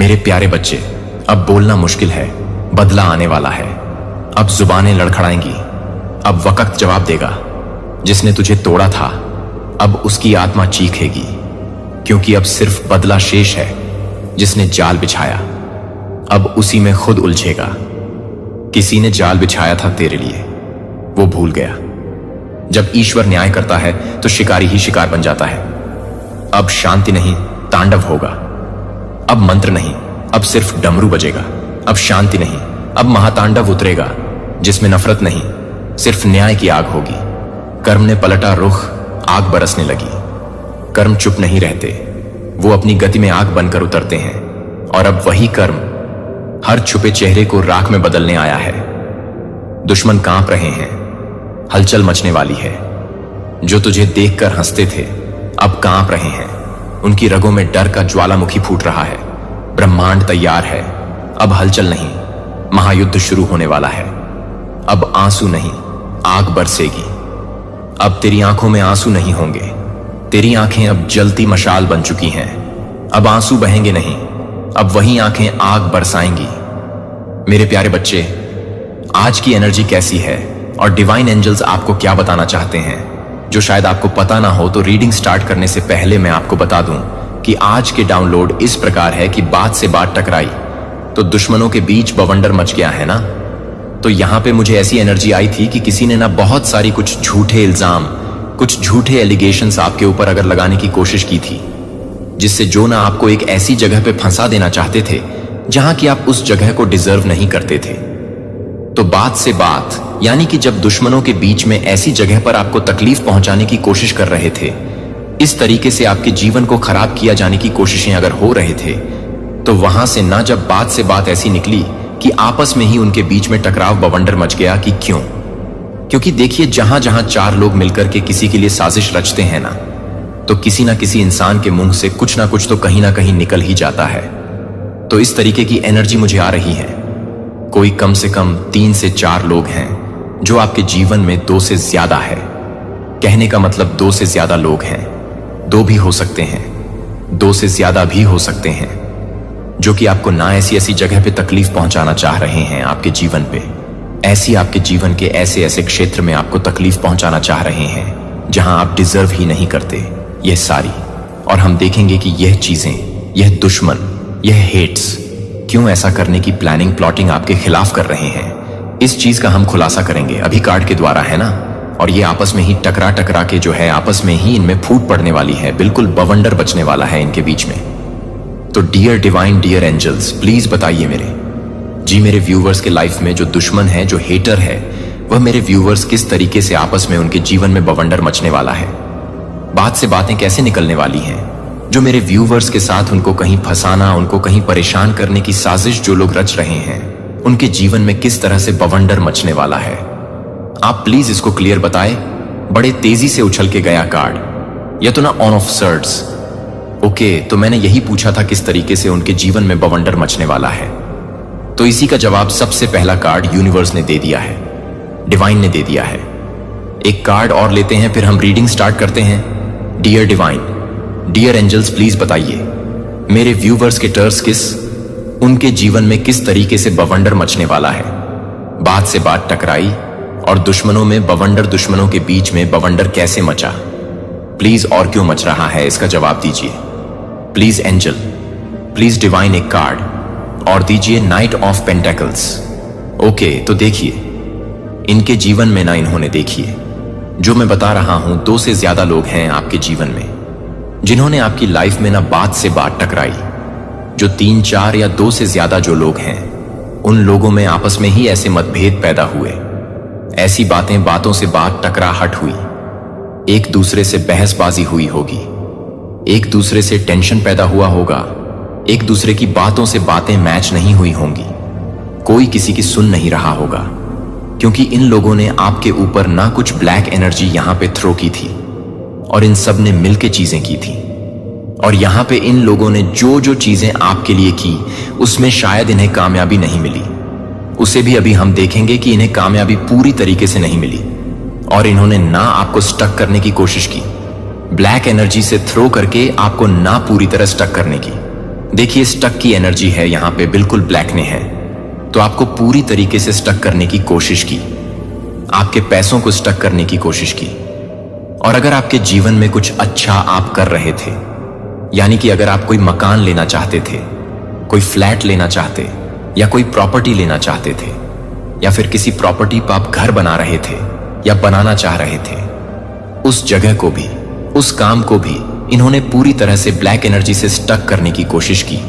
मेरे प्यारे बच्चे, अब बोलना मुश्किल है, बदला आने वाला है। अब जुबानें लड़खड़ाएंगी, अब वक्त जवाब देगा। जिसने तुझे तोड़ा था अब उसकी आत्मा चीखेगी, क्योंकि अब सिर्फ बदला शेष है। जिसने जाल बिछाया अब उसी में खुद उलझेगा। किसी ने जाल बिछाया था तेरे लिए, वो भूल गया। जब ईश्वर न्याय करता है तो शिकारी ही शिकार बन जाता है। अब शांति नहीं, तांडव होगा। अब मंत्र नहीं, अब सिर्फ डमरू बजेगा। अब शांति नहीं, अब महातांडव उतरेगा, जिसमें नफरत नहीं, सिर्फ न्याय की आग होगी। कर्म ने पलटा रुख, आग बरसने लगी। कर्म चुप नहीं रहते, वो अपनी गति में आग बनकर उतरते हैं। और अब वही कर्म हर छुपे चेहरे को राख में बदलने आया है। दुश्मन कांप रहे हैं, हलचल मचने वाली है। जो तुझे देखकर हंसते थे अब कांप रहे हैं। उनकी रगों में डर का ज्वालामुखी फूट रहा है। ब्रह्मांड तैयार है, अब हलचल नहीं, महायुद्ध शुरू होने वाला है। अब आंसू नहीं, आग बरसेगी। अब तेरी आंखों में आंसू नहीं होंगे, तेरी आंखें अब जलती मशाल बन चुकी हैं। अब आंसू बहेंगे नहीं, अब वही आंखें आग बरसाएंगी। मेरे प्यारे बच्चे, आज की एनर्जी कैसी है और डिवाइन एंजल्स आपको क्या बताना चाहते हैं, जो शायद आपको पता ना हो, तो रीडिंग स्टार्ट करने से पहले मैं आपको बता दूं कि आज के डाउनलोड इस प्रकार है कि बात से बात टकराई तो दुश्मनों के बीच बवंडर मच गया है ना। तो यहां पे मुझे ऐसी एनर्जी आई थी कि किसी ने ना बहुत सारी कुछ झूठे इल्जाम, कुछ झूठे एलिगेशंस आपके ऊपर अगर लगाने की कोशिश की थी, जिससे जो ना आपको एक ऐसी जगह पे फंसा देना चाहते थे जहां कि आप उस जगह को डिजर्व नहीं करते थे। तो बात से बात, यानी कि जब दुश्मनों के बीच में ऐसी जगह पर आपको तकलीफ पहुंचाने की कोशिश कर रहे थे, इस तरीके से आपके जीवन को खराब किया जाने की कोशिशें अगर हो रहे थे, तो वहां से ना जब बात से बात ऐसी निकली कि आपस में ही उनके बीच में टकराव बवंडर मच गया। कि क्यों? क्योंकि देखिए, जहां जहां चार लोग मिलकर के किसी के लिए साजिश रचते हैं ना, तो किसी ना किसी इंसान के मुंह से कुछ ना कुछ तो कहीं ना कहीं निकल ही जाता है। तो इस तरीके की एनर्जी मुझे आ रही है। कोई कम से कम 3 से 4 लोग हैं जो आपके जीवन में 2 से ज्यादा है। कहने का मतलब 2 से ज्यादा लोग हैं, 2 भी हो सकते हैं, 2 से ज्यादा भी हो सकते हैं, जो कि आपको ना ऐसी ऐसी जगह पे तकलीफ पहुंचाना चाह रहे हैं आपके जीवन पे। ऐसी आपके जीवन के ऐसे ऐसे क्षेत्र में आपको तकलीफ पहुंचाना चाह रहे हैं जहां आप डिजर्व ही नहीं करते, यह सारी। और हम देखेंगे कि यह चीजें, यह दुश्मन, यह हेट्स क्यों ऐसा करने की प्लानिंग, प्लॉटिंग आपके खिलाफ कर रहे हैं। इस चीज का हम खुलासा करेंगे अभी कार्ड के द्वारा, है ना। और ये आपस में ही टकरा टकरा के जो है आपस में ही इनमें फूट पड़ने वाली है। बिल्कुल बवंडर बचने वाला है इनके बीच में। तो dear divine, dear angels, please बताइए मेरे व्यूवर्स के लाइफ में जो दुश्मन है, जो हेटर है, वह मेरे व्यूवर्स किस तरीके से आपस में उनके जीवन में बवंडर मचने वाला है। बात से बातें कैसे निकलने वाली हैं, जो मेरे व्यूवर्स के साथ उनको कहीं फंसाना, उनको कहीं परेशान करने की साजिश जो लोग रच रहे हैं, उनके जीवन में किस तरह से बवंडर मचने वाला है। आप प्लीज इसको क्लियर बताएं। बड़े तेजी से उछल के गया कार्ड, यह तो ना ऑन ऑफ सर्ड्स। ओके, तो मैंने यही पूछा था किस तरीके से उनके जीवन में बवंडर मचने वाला है। तो इसी का जवाब सबसे पहला कार्ड यूनिवर्स ने दे दिया है, डिवाइन ने दे दिया है। एक कार्ड और लेते हैं, फिर हम रीडिंग स्टार्ट करते हैं। Dear divine, dear angels, please बताइए मेरे व्यूवर्स के टर्स किस, उनके जीवन में किस तरीके से बवंडर मचने वाला है। बात से बात टकराई और दुश्मनों में बवंडर, दुश्मनों के बीच में बवंडर कैसे मचा। प्लीज और क्यों मच रहा है, इसका जवाब दीजिए। प्लीज एंजल, प्लीज डिवाइन एक कार्ड और दीजिए नाइट ऑफ पेंटेकल्स। ओके, तो देखिए इनके जीवन में ना, इन्होंने देखिए जो मैं बता रहा हूं, 2 से ज्यादा लोग हैं आपके जीवन में जिन्होंने आपकी लाइफ में ना बात से बात टकराई। जो 3, 4 या 2 से ज्यादा जो लोग हैं, उन लोगों में आपस में ही ऐसे मतभेद पैदा हुए, ऐसी बातें, बातों से बात टकराहट हुई, एक दूसरे से बहसबाजी हुई होगी, एक दूसरे से टेंशन पैदा हुआ होगा, एक दूसरे की बातों से बातें मैच नहीं हुई होंगी, कोई किसी की सुन नहीं रहा होगा, क्योंकि इन लोगों ने आपके ऊपर ना कुछ ब्लैक एनर्जी यहां पे थ्रो की थी और इन सब ने मिलके चीजें की थी। और यहां पे इन लोगों ने जो जो चीजें आपके लिए की, उसमें शायद इन्हें कामयाबी नहीं मिली। उसे भी अभी हम देखेंगे कि इन्हें कामयाबी पूरी तरीके से नहीं मिली और इन्होंने ना आपको स्टक करने की कोशिश की, ब्लैक एनर्जी से थ्रो करके आपको ना पूरी तरह स्टक करने की, देखिए स्टक की एनर्जी है यहाँ पे, बिल्कुल ब्लैक ने है। तो आपको पूरी तरीके से स्टक करने की कोशिश की, आपके पैसों को स्टक करने की कोशिश की। और अगर आपके जीवन में कुछ अच्छा आप कर रहे थे, यानी कि अगर आप कोई मकान लेना चाहते थे, कोई फ्लैट लेना चाहते, या कोई प्रॉपर्टी लेना चाहते थे, या फिर किसी प्रॉपर्टी पर आप घर बना रहे थे या बनाना चाह रहे थे, उस जगह को भी, उस काम को भी इन्होंने पूरी तरह से ब्लैक एनर्जी से स्टक करने की कोशिश की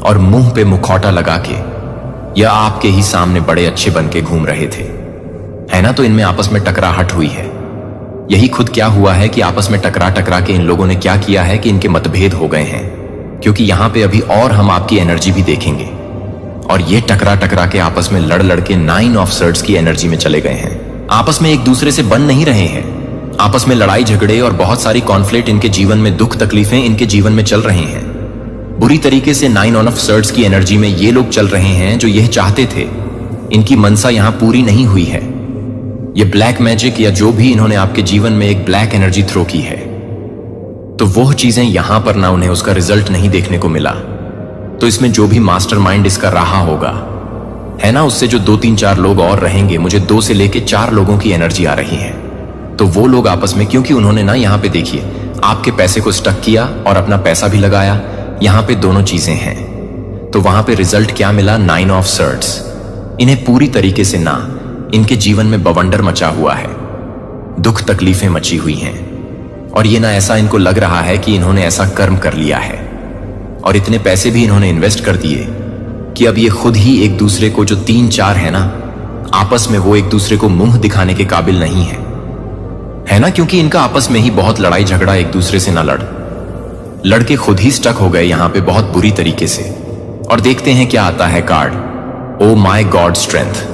और मुंह पे मुखौटा लगा के या आपके ही सामने बड़े अच्छे बन के घूम रहे थे, है ना। तो इनमें आपस में टकराहट हुई है। यही खुद क्या हुआ है कि आपस में टकरा के इन लोगों ने क्या किया है कि इनके मतभेद हो गए हैं। क्योंकि यहां पे अभी और हम आपकी एनर्जी भी देखेंगे, और ये टकरा के आपस में लड़ के 9 ऑफ सर्ड्स की एनर्जी में चले गए हैं। आपस में एक दूसरे से बन नहीं रहे हैं, आपस में लड़ाई झगड़े और बहुत सारी कॉन्फ्लिक्ट इनके जीवन में, दुख तकलीफें इनके जीवन में चल रही हैं। बुरी तरीके से 9 ऑफ सर्ड्स की एनर्जी में ये लोग चल रहे हैं जो यह चाहते थे। इनकी मनसा यहां पूरी नहीं हुई है। ये ब्लैक मैजिक या जो भी इन्होंने आपके जीवन में एक ब्लैक एनर्जी थ्रो की है, तो वो चीजें यहां पर ना उन्हें उसका रिजल्ट नहीं देखने को मिला। तो इसमें जो भी मास्टरमाइंड इसका रहा होगा, है ना, उससे जो 2-3-4 लोग और रहेंगे, मुझे 2 से लेके 4 लोगों की एनर्जी आ रही है। तो वो लोग आपस में, क्योंकि उन्होंने ना यहां पे देखिए आपके पैसे को स्टक किया और अपना पैसा भी लगाया, यहां पे दोनों चीजें हैं। तो वहां पे रिजल्ट क्या मिला? 9 ऑफ सर्ड्स। इन्हें पूरी तरीके से ना इनके जीवन में बवंडर मचा हुआ है, दुख तकलीफें मची हुई हैं, और ये ना ऐसा इनको लग रहा है कि इन्होंने ऐसा कर्म कर लिया है और इतने पैसे भी इन्होंने इन्वेस्ट कर दिए कि अब ये खुद ही एक दूसरे को, जो 3-4 है ना, आपस में वो एक दूसरे को मुंह दिखाने के काबिल नहीं है ना। क्योंकि इनका आपस में ही बहुत लड़ाई झगड़ा, एक दूसरे से ना लड़के खुद ही स्टक हो गए यहां पे बहुत बुरी तरीके से। और देखते हैं क्या आता है card, oh my God strength.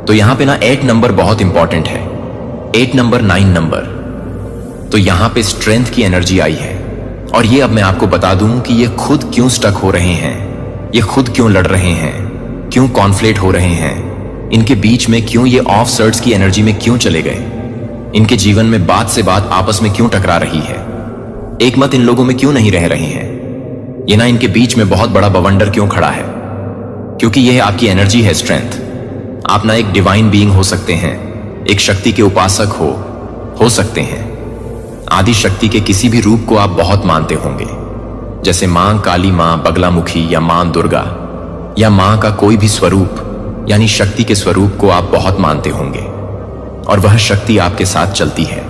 तो यहां पे ना 8 नंबर बहुत इंपॉर्टेंट है, 8 नंबर 9 नंबर। तो यहां पे स्ट्रेंथ की एनर्जी आई है। और ये अब मैं आपको बता दूं कि ये खुद क्यों स्टक हो रहे हैं, ये खुद क्यों लड़ रहे हैं, क्यों कॉन्फ्लिक्ट हो रहे हैं, इनके बीच में क्यों ये ऑफ सर्ड्स की एनर्जी में क्यों चले गए, इनके जीवन में बात से बात आपस में क्यों टकरा रही है, एक मत इन लोगों में क्यों नहीं रह रहे हैं। ये ना इनके बीच में बहुत बड़ा बवंडर क्यों खड़ा है, क्योंकि यह आपकी एनर्जी है, स्ट्रेंथ। आप ना एक डिवाइन बीइंग हो सकते हैं, एक शक्ति के उपासक हो सकते हैं। आदि शक्ति के किसी भी रूप को आप बहुत मानते होंगे, जैसे मां काली, मां बगलामुखी, या मां दुर्गा, या मां का कोई भी स्वरूप, यानी शक्ति के स्वरूप को आप बहुत मानते होंगे, और वह शक्ति आपके साथ चलती है।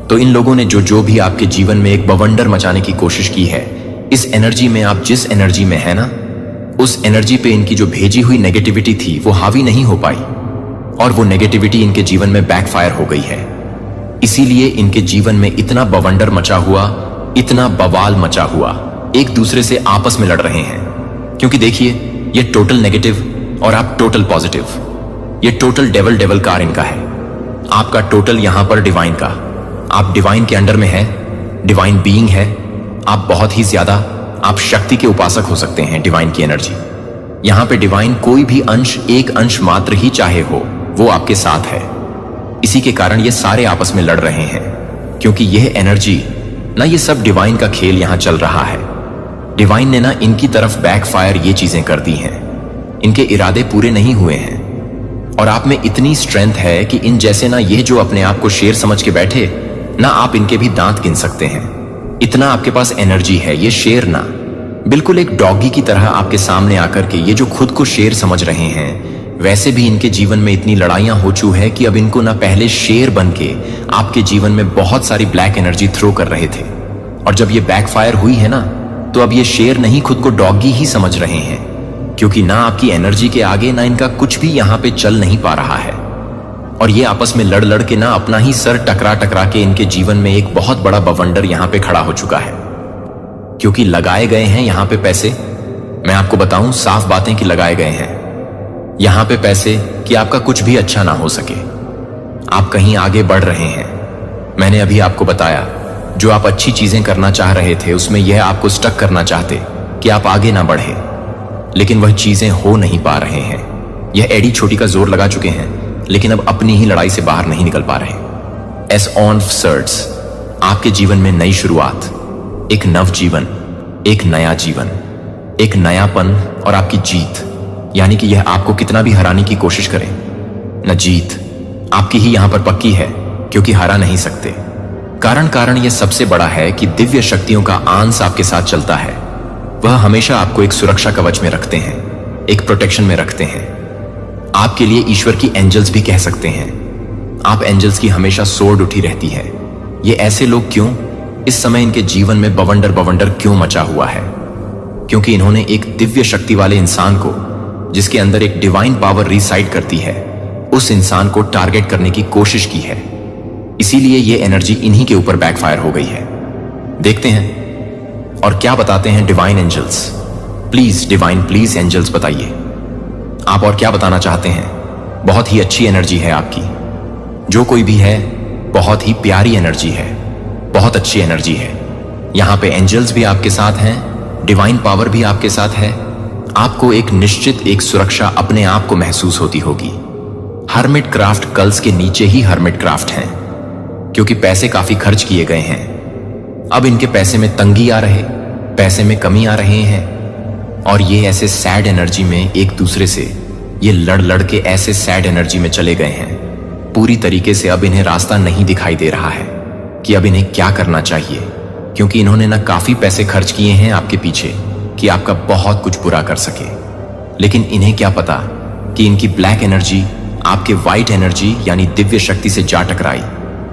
तो इन लोगों ने जो भी आपके जीवन में एक बवंडर मचाने की कोशिश की है, इस एनर्जी में, आप जिस एनर्जी में है ना, उस एनर्जी पे इनकी जो भेजी हुई नेगेटिविटी थी वो हावी नहीं हो पाई, और वो नेगेटिविटी इनके जीवन में बैकफायर हो गई है। इसीलिए इनके जीवन में इतना बवंडर मचा हुआ, इतना बवाल मचा हुआ, एक दूसरे से आपस में लड़ रहे हैं। क्योंकि देखिए, ये टोटल नेगेटिव और आप टोटल पॉजिटिव, ये टोटल डेवल कार इनका है, आपका टोटल यहां पर डिवाइन का। आप डिवाइन के अंडर में है, डिवाइन बीइंग है, आप बहुत ही ज्यादा, आप शक्ति के उपासक हो सकते हैं। डिवाइन की एनर्जी यहां पे, डिवाइन कोई भी अंश, एक अंश मात्र ही चाहे हो, वो आपके साथ है। इसी के कारण ये सारे आपस में लड़ रहे हैं, क्योंकि यह एनर्जी ना, ये सब डिवाइन का खेल यहां चल रहा है। डिवाइन ने ना इनकी तरफ बैकफायर ये चीजें कर दी हैं, इनके इरादे पूरे नहीं हुए हैं। और आप में इतनी स्ट्रेंथ है कि इन जैसे ना, ये जो अपने आप को शेर समझ के बैठे ना, आप इनके भी दांत गिन सकते हैं। इतना आपके पास एनर्जी है। ये शेर ना बिल्कुल एक डॉगी की तरह आपके सामने आकर के, ये जो खुद को शेर समझ रहे हैं, वैसे भी इनके जीवन में इतनी लड़ाइयां हो चुकी है कि अब इनको ना पहले शेर बन के आपके जीवन में बहुत सारी ब्लैक एनर्जी थ्रो कर रहे थे, और जब ये बैकफायर हुई है ना, तो अब ये शेर नहीं, खुद को डॉगी ही समझ रहे हैं। क्योंकि ना आपकी एनर्जी के आगे ना इनका कुछ भी यहां पे चल नहीं पा रहा है, और ये आपस में लड़ के ना अपना ही सर टकरा के इनके जीवन में एक बहुत बड़ा बवंडर यहां पे खड़ा हो चुका है। क्योंकि लगाए गए हैं यहां पे पैसे, मैं आपको बताऊं साफ बातें कि लगाए गए हैं यहां पे पैसे कि आपका कुछ भी अच्छा ना हो सके, आप कहीं आगे बढ़ रहे हैं। मैंने अभी आपको बताया, जो आप अच्छी चीजें करना चाह रहे थे, उसमें यह आपको स्टक करना चाहते कि आप आगे ना बढ़े, लेकिन वह चीजें हो नहीं पा रहे हैं। यह एडी छोटी का जोर लगा चुके हैं, लेकिन अब अपनी ही लड़ाई से बाहर नहीं निकल पा रहे। एस ऑन सर्ड्स, आपके जीवन में नई शुरुआत, एक नव जीवन, एक नया जीवन, एक नयापन और आपकी जीत, यानी कि यह आपको कितना भी हराने की कोशिश करे, न जीत आपकी ही यहां पर पक्की है, क्योंकि हरा नहीं सकते। कारण यह सबसे बड़ा है कि दिव्य शक्तियों का अंश आपके साथ चलता है। वह हमेशा आपको एक सुरक्षा कवच में रखते हैं, एक प्रोटेक्शन में रखते हैं। आपके लिए ईश्वर की एंजल्स भी कह सकते हैं। आप एंजल्स की हमेशा सोर्ड उठी रहती है। ये ऐसे लोग क्यों? इस समय इनके जीवन में बवंडर क्यों मचा हुआ है? क्योंकि इन्होंने एक दिव्य शक्ति वाले इंसान को, जिसके अंदर एक डिवाइन पावर रिसाइड करती है, उस इंसान को टारगेट करने की कोशिश की है। इसीलिए ये एनर्जी इन्हीं के ऊपर बैकफायर हो गई है। देखते हैं और क्या बताते हैं divine angels. Please divine, please angels बताइए, आप और क्या बताना चाहते हैं। बहुत ही अच्छी एनर्जी है आपकी, जो कोई भी है बहुत ही प्यारी एनर्जी है, बहुत अच्छी एनर्जी है। यहां पे एंजल्स भी आपके साथ हैं, डिवाइन पावर भी आपके साथ है। आपको एक निश्चित एक सुरक्षा अपने आप को महसूस होती होगी। हर्मिट क्राफ्ट कल्स के नीचे ही हर्मिट क्राफ्ट हैं, क्योंकि पैसे काफी खर्च किए गए हैं। अब इनके पैसे में तंगी आ रहे, पैसे में कमी आ रहे हैं, और ये ऐसे सैड एनर्जी में एक दूसरे से ये लड़ के ऐसे सैड एनर्जी में चले गए हैं। पूरी तरीके से अब इन्हें रास्ता नहीं दिखाई दे रहा है कि अब इन्हें क्या करना चाहिए, क्योंकि इन्होंने ना काफी पैसे खर्च किए हैं आपके पीछे कि आपका बहुत कुछ बुरा कर सके। लेकिन इन्हें क्या पता कि इनकी ब्लैक एनर्जी आपके व्हाइट एनर्जी यानी दिव्य शक्ति से जा टकराई,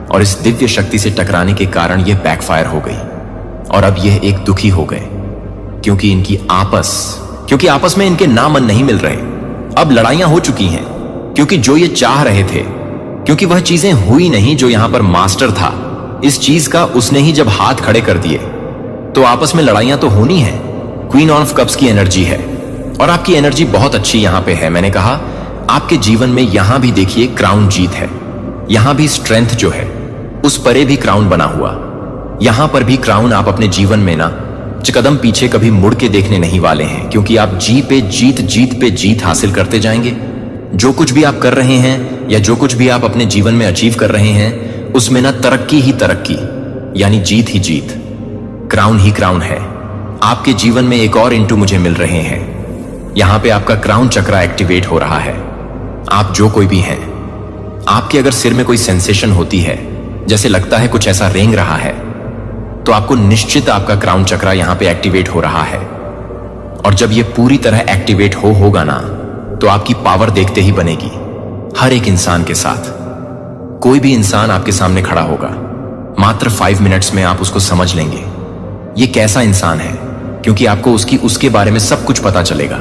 और इस दिव्य शक्ति से टकराने के कारण यह बैकफायर हो गई। और अब यह एक दुखी हो गए, क्योंकि आपस में इनके ना मन नहीं मिल रहे। अब लड़ाइयां हो चुकी हैं, क्योंकि जो ये चाह रहे थे, क्योंकि वह चीजें हुई नहीं जो यहां पर मास्टर था इस चीज का, उसने ही जब हाथ खड़े कर दिए, तो आपस में लड़ाइयां तो होनी है। क्वीन ऑफ कप्स की एनर्जी है, और आपकी एनर्जी बहुत अच्छी यहां पे है। मैंने कहा आपके जीवन में यहां भी देखिए क्राउन जीत है, यहां भी स्ट्रेंथ जो है उस परे भी क्राउन बना हुआ। यहां पर भी क्राउन आप अपने जीवन में ना कदम पीछे कभी मुड़ के देखने नहीं वाले हैं, क्योंकि आप जीत पे जीत हासिल करते जाएंगे। जो कुछ भी आप कर रहे हैं या जो कुछ भी आप अपने जीवन में अचीव कर रहे हैं, उसमें ना तरक्की ही तरक्की, यानी जीत ही जीत, क्राउन ही क्राउन है। आपके जीवन में एक और इंटू मुझे मिल रहे हैं। यहां पे आपका क्राउन चक्रा एक्टिवेट हो रहा है। आप जो कोई भी हैं, आपके अगर सिर में कोई सेंसेशन होती है, जैसे लगता है कुछ ऐसा रेंग रहा है, तो आपको निश्चित आपका क्राउन चक्रा यहां पे एक्टिवेट हो रहा है। और जब ये पूरी तरह एक्टिवेट होगा ना, तो आपकी पावर देखते ही बनेगी। हर एक इंसान के साथ कोई भी इंसान आपके सामने खड़ा होगा, मात्र 5 मिनट्स में आप उसको समझ लेंगे ये कैसा इंसान है, क्योंकि आपको उसके बारे में सब कुछ पता चलेगा।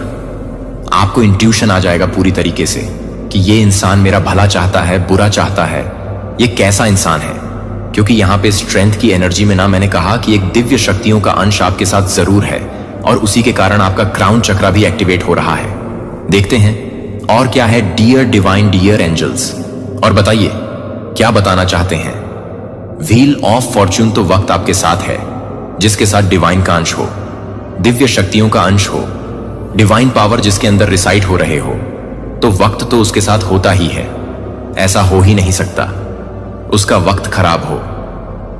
आपको इंट्यूशन आ जाएगा पूरी तरीके से कि ये इंसान मेरा भला चाहता है, बुरा चाहता है, ये कैसा इंसान है। क्योंकि यहां पे स्ट्रेंथ की एनर्जी में ना, मैंने कहा कि एक दिव्य शक्तियों का अंश आपके साथ जरूर है, और उसी के कारण आपका क्राउन चक्रा भी एक्टिवेट हो रहा है। देखते हैं और क्या है डियर डिवाइन, डियर एंजल्स, और बताइए क्या बताना चाहते हैं। व्हील ऑफ फॉर्च्यून तो वक्त आपके साथ है, जिसके साथ डिवाइन का अंश हो, दिव्य शक्तियों का अंश हो, डिवाइन पावर जिसके अंदर रिसाइड हो रहे हो, तो वक्त तो उसके साथ होता ही है। ऐसा हो ही नहीं सकता उसका वक्त खराब हो,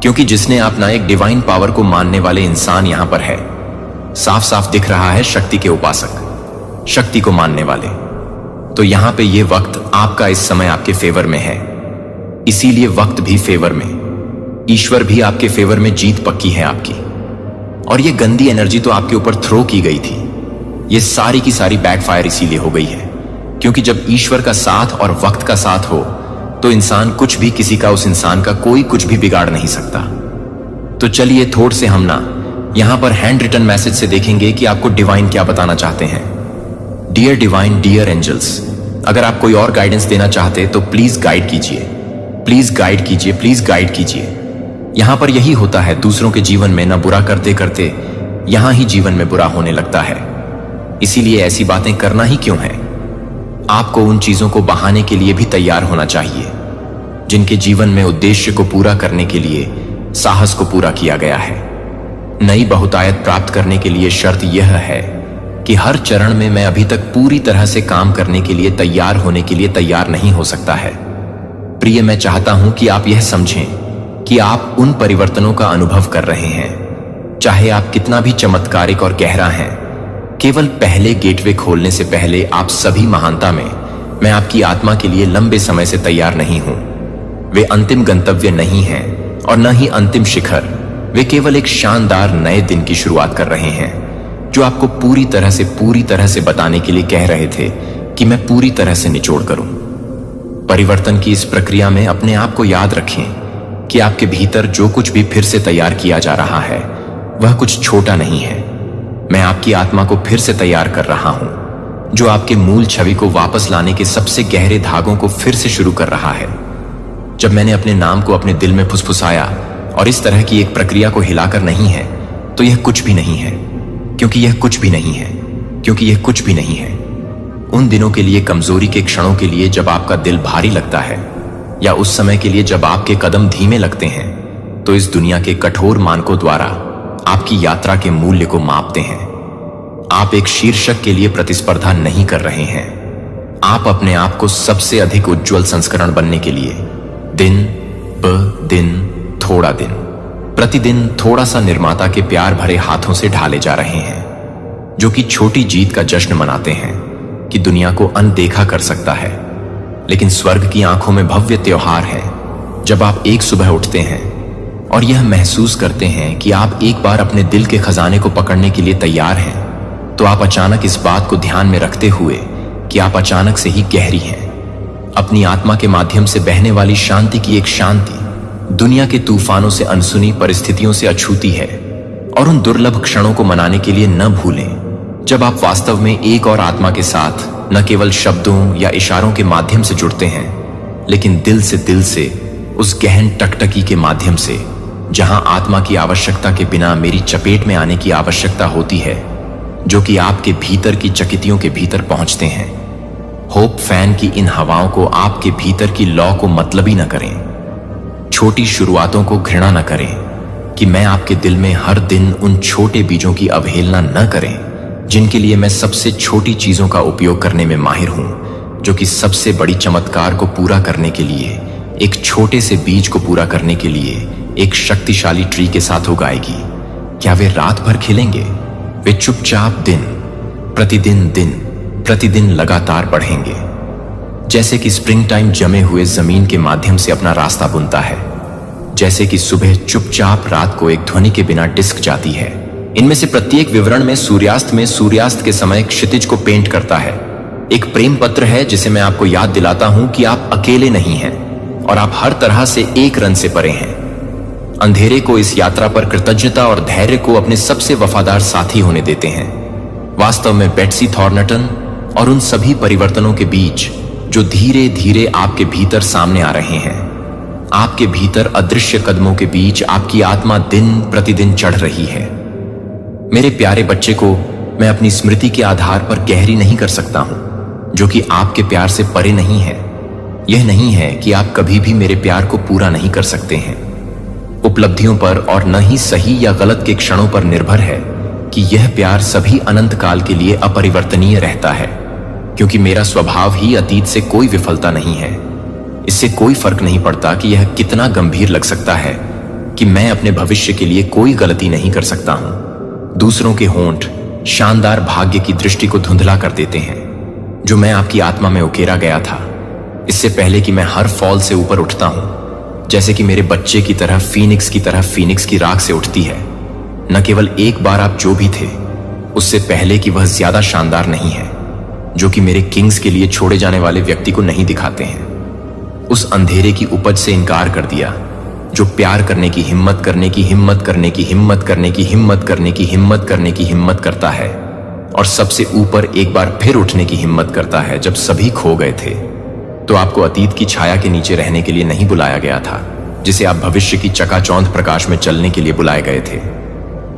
क्योंकि जिसने अपना एक डिवाइन पावर को मानने वाले इंसान यहां पर है। साफ साफ दिख रहा है शक्ति के उपासक, शक्ति को मानने वाले। तो यहां पे ये वक्त आपका इस समय आपके फेवर में है, इसीलिए वक्त भी फेवर में, ईश्वर भी आपके फेवर में, जीत पक्की है आपकी। और ये गंदी एनर्जी तो आपके ऊपर थ्रो की गई थी, ये सारी की सारी बैकफायर इसीलिए हो गई है, क्योंकि जब ईश्वर का साथ और वक्त का साथ हो, तो इंसान कुछ भी, किसी का, उस इंसान का कोई कुछ भी बिगाड़ नहीं सकता। तो चलिए थोड़ से हम ना यहां पर हैंड रिटन मैसेज से देखेंगे कि आपको डिवाइन क्या बताना चाहते हैं। डियर डिवाइन, डियर एंजल्स, अगर आप कोई और गाइडेंस देना चाहते तो प्लीज गाइड कीजिए, प्लीज गाइड कीजिए, प्लीज गाइड कीजिए। यहां पर यही होता है, दूसरों के जीवन में ना बुरा करते करते यहां ही जीवन में बुरा होने लगता है। इसीलिए ऐसी बातें करना ही क्यों है। आपको उन चीजों को बहाने के लिए भी तैयार होना चाहिए जिनके जीवन में उद्देश्य को पूरा करने के लिए साहस को पूरा किया गया है। नई बहुतायत प्राप्त करने के लिए शर्त यह है कि हर चरण में मैं अभी तक पूरी तरह से काम करने के लिए तैयार होने के लिए तैयार नहीं हो सकता है। प्रिय, मैं चाहता हूं कि आप यह समझें कि आप उन परिवर्तनों का अनुभव कर रहे हैं, चाहे आप कितना भी चमत्कारिक और गहरा हैं, केवल पहले गेटवे खोलने से पहले आप सभी महानता में मैं आपकी आत्मा के लिए लंबे समय से तैयार नहीं हूं। वे अंतिम गंतव्य नहीं हैं और न ही अंतिम शिखर। वे केवल एक शानदार नए दिन की शुरुआत कर रहे हैं, जो आपको पूरी तरह से बताने के लिए कह रहे थे कि मैं पूरी तरह से निचोड़ करूं। परिवर्तन की इस प्रक्रिया में अपने आप को याद रखें कि आपके भीतर जो कुछ भी फिर से तैयार किया जा रहा है वह कुछ छोटा नहीं है। मैं आपकी आत्मा को फिर से तैयार कर रहा हूं, जो आपके मूल छवि को वापस लाने के सबसे गहरे धागों को फिर से शुरू कर रहा है। जब मैंने अपने नाम को अपने दिल में फुसफुसाया और इस तरह की एक प्रक्रिया को हिलाकर नहीं है, तो यह कुछ भी नहीं है, क्योंकि यह कुछ भी नहीं है, क्योंकि यह कुछ भी नहीं है। उन दिनों के लिए, कमजोरी के क्षणों के लिए जब आपका दिल भारी लगता है, या उस समय के लिए जब आपके कदम धीमे लगते हैं, तो इस दुनिया के कठोर मानकों द्वारा आपकी यात्रा के मूल्य को मापते हैं। आप एक शीर्षक के लिए प्रतिस्पर्धा नहीं कर रहे हैं। आप अपने आप को सबसे अधिक उज्जवल संस्करण बनने के लिए दिन ब दिन, थोड़ा दिन, प्रतिदिन थोड़ा सा निर्माता के प्यार भरे हाथों से ढाले जा रहे हैं, जो कि छोटी जीत का जश्न मनाते हैं कि दुनिया को अनदेखा कर सकता है। लेकिन स्वर्ग की आंखों में भव्य त्योहार है जब आप एक सुबह उठते हैं और यह महसूस करते हैं कि आप एक बार अपने दिल के खजाने को पकड़ने के लिए तैयार हैं। तो आप अचानक इस बात को ध्यान में रखते हुए कि आप अचानक से ही गहरी हैं, अपनी आत्मा के माध्यम से बहने वाली शांति की एक शांति दुनिया के तूफानों से अनसुनी परिस्थितियों से अछूती है। और उन दुर्लभ क्षणों को मनाने के लिए न भूलें जब आप वास्तव में एक और आत्मा के साथ न केवल शब्दों या इशारों के माध्यम से जुड़ते हैं, लेकिन दिल से उस गहन टकटकी के माध्यम से, जहां आत्मा की आवश्यकता के बिना मेरी चपेट में आने की आवश्यकता होती है, जो कि आपके भीतर की चकितियों के भीतर पहुंचते हैं। होप फैन की इन हवाओं को आपके भीतर की लौ को मतलबी न करें। छोटी शुरुआतों को घृणा न करें कि मैं आपके दिल में हर दिन उन छोटे बीजों की अवहेलना न करें जिनके लिए मैं सबसे छोटी चीजों का उपयोग करने में माहिर हूं, जो कि सबसे बड़ी चमत्कार को पूरा करने के लिए, एक छोटे से बीज को पूरा करने के लिए एक शक्तिशाली ट्री के साथ उगाएगी। क्या वे रात भर खिलेंगे? वे चुपचाप दिन प्रतिदिन लगातार बढ़ेंगे, जैसे कि स्प्रिंग टाइम जमे हुए जमीन के माध्यम से अपना रास्ता बुनता है, जैसे कि सुबह चुपचाप रात को एक ध्वनि के बिना डिस्क जाती है। इनमें से प्रत्येक विवरण में सूर्यास्त के समय क्षितिज को पेंट करता है। एक प्रेम पत्र है जिसे मैं आपको याद दिलाता हूं कि आप अकेले नहीं हैं और आप हर तरह से एक रन से परे हैं। अंधेरे को इस यात्रा पर कृतज्ञता और धैर्य को अपने सबसे वफादार साथी होने देते हैं। वास्तव में बेट्सी थॉर्नटन और उन सभी परिवर्तनों के बीच जो धीरे धीरे आपके भीतर सामने आ रहे हैं, आपके भीतर अदृश्य कदमों के बीच आपकी आत्मा दिन प्रतिदिन चढ़ रही है। मेरे प्यारे बच्चे को मैं अपनी स्मृति के आधार पर गहरी नहीं कर सकता हूं, जो कि आपके प्यार से परे नहीं है। यह नहीं है कि आप कभी भी मेरे प्यार को पूरा नहीं कर सकते हैं। उपलब्धियों पर और न ही सही या गलत के क्षणों पर निर्भर है कि यह प्यार सभी अनंत काल के लिए अपरिवर्तनीय रहता है, क्योंकि मेरा स्वभाव ही अतीत से कोई विफलता नहीं है। इससे कोई फर्क नहीं पड़ता कि यह कितना गंभीर लग सकता है कि मैं अपने भविष्य के लिए कोई गलती नहीं कर सकता हूं। दूसरों के होंठ शानदार भाग्य की दृष्टि को धुंधला कर देते हैं, जो मैं आपकी आत्मा में उकेरा गया था इससे पहले कि मैं हर फॉल से ऊपर उठता हूं, जैसे कि मेरे बच्चे की तरह फीनिक्स की राख से उठती है। न केवल एक बार आप जो भी थे उससे पहले कि वह ज्यादा शानदार नहीं है, जो कि मेरे किंग्स के लिए छोड़े जाने वाले व्यक्ति को नहीं दिखाते हैं। उस अंधेरे की उपज से इनकार कर दिया जो प्यार करने की हिम्मत करता है और सबसे ऊपर एक बार फिर उठने की हिम्मत करता है जब सभी खो गए थे। तो आपको अतीत की छाया के नीचे रहने के लिए नहीं बुलाया गया था, जिसे आप भविष्य की चकाचौंध प्रकाश में चलने के लिए बुलाए गए थे।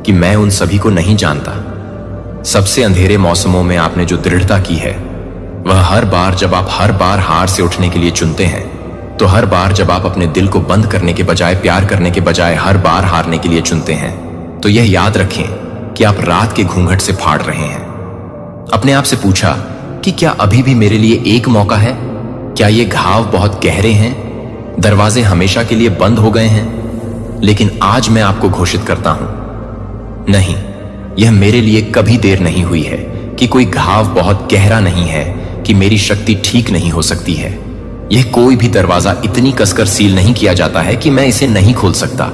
कि मैं उन सभी को नहीं जानता। सबसे अंधेरे मौसमों में आपने जो दृढ़ता की है, वह हर बार जब आप हर बार हार से उठने के लिए चुनते हैं, तो हर बार जब आप अपने दिल को बंद करने के बजाय प्यार करने के बजाय हर बार हारने के लिए चुनते हैं, तो यह याद रखें कि आप रात के घूंघट से फाड़ रहे हैं। अपने आप से पूछा कि क्या अभी भी मेरे लिए एक मौका है? क्या ये घाव बहुत गहरे हैं? दरवाजे हमेशा के लिए बंद हो गए हैं? लेकिन आज मैं आपको घोषित करता हूं, नहीं, यह मेरे लिए कभी देर नहीं हुई है। कि कोई घाव बहुत गहरा नहीं है कि मेरी शक्ति ठीक नहीं हो सकती है। यह कोई भी दरवाजा इतनी कसकर सील नहीं किया जाता है कि मैं इसे नहीं खोल सकता।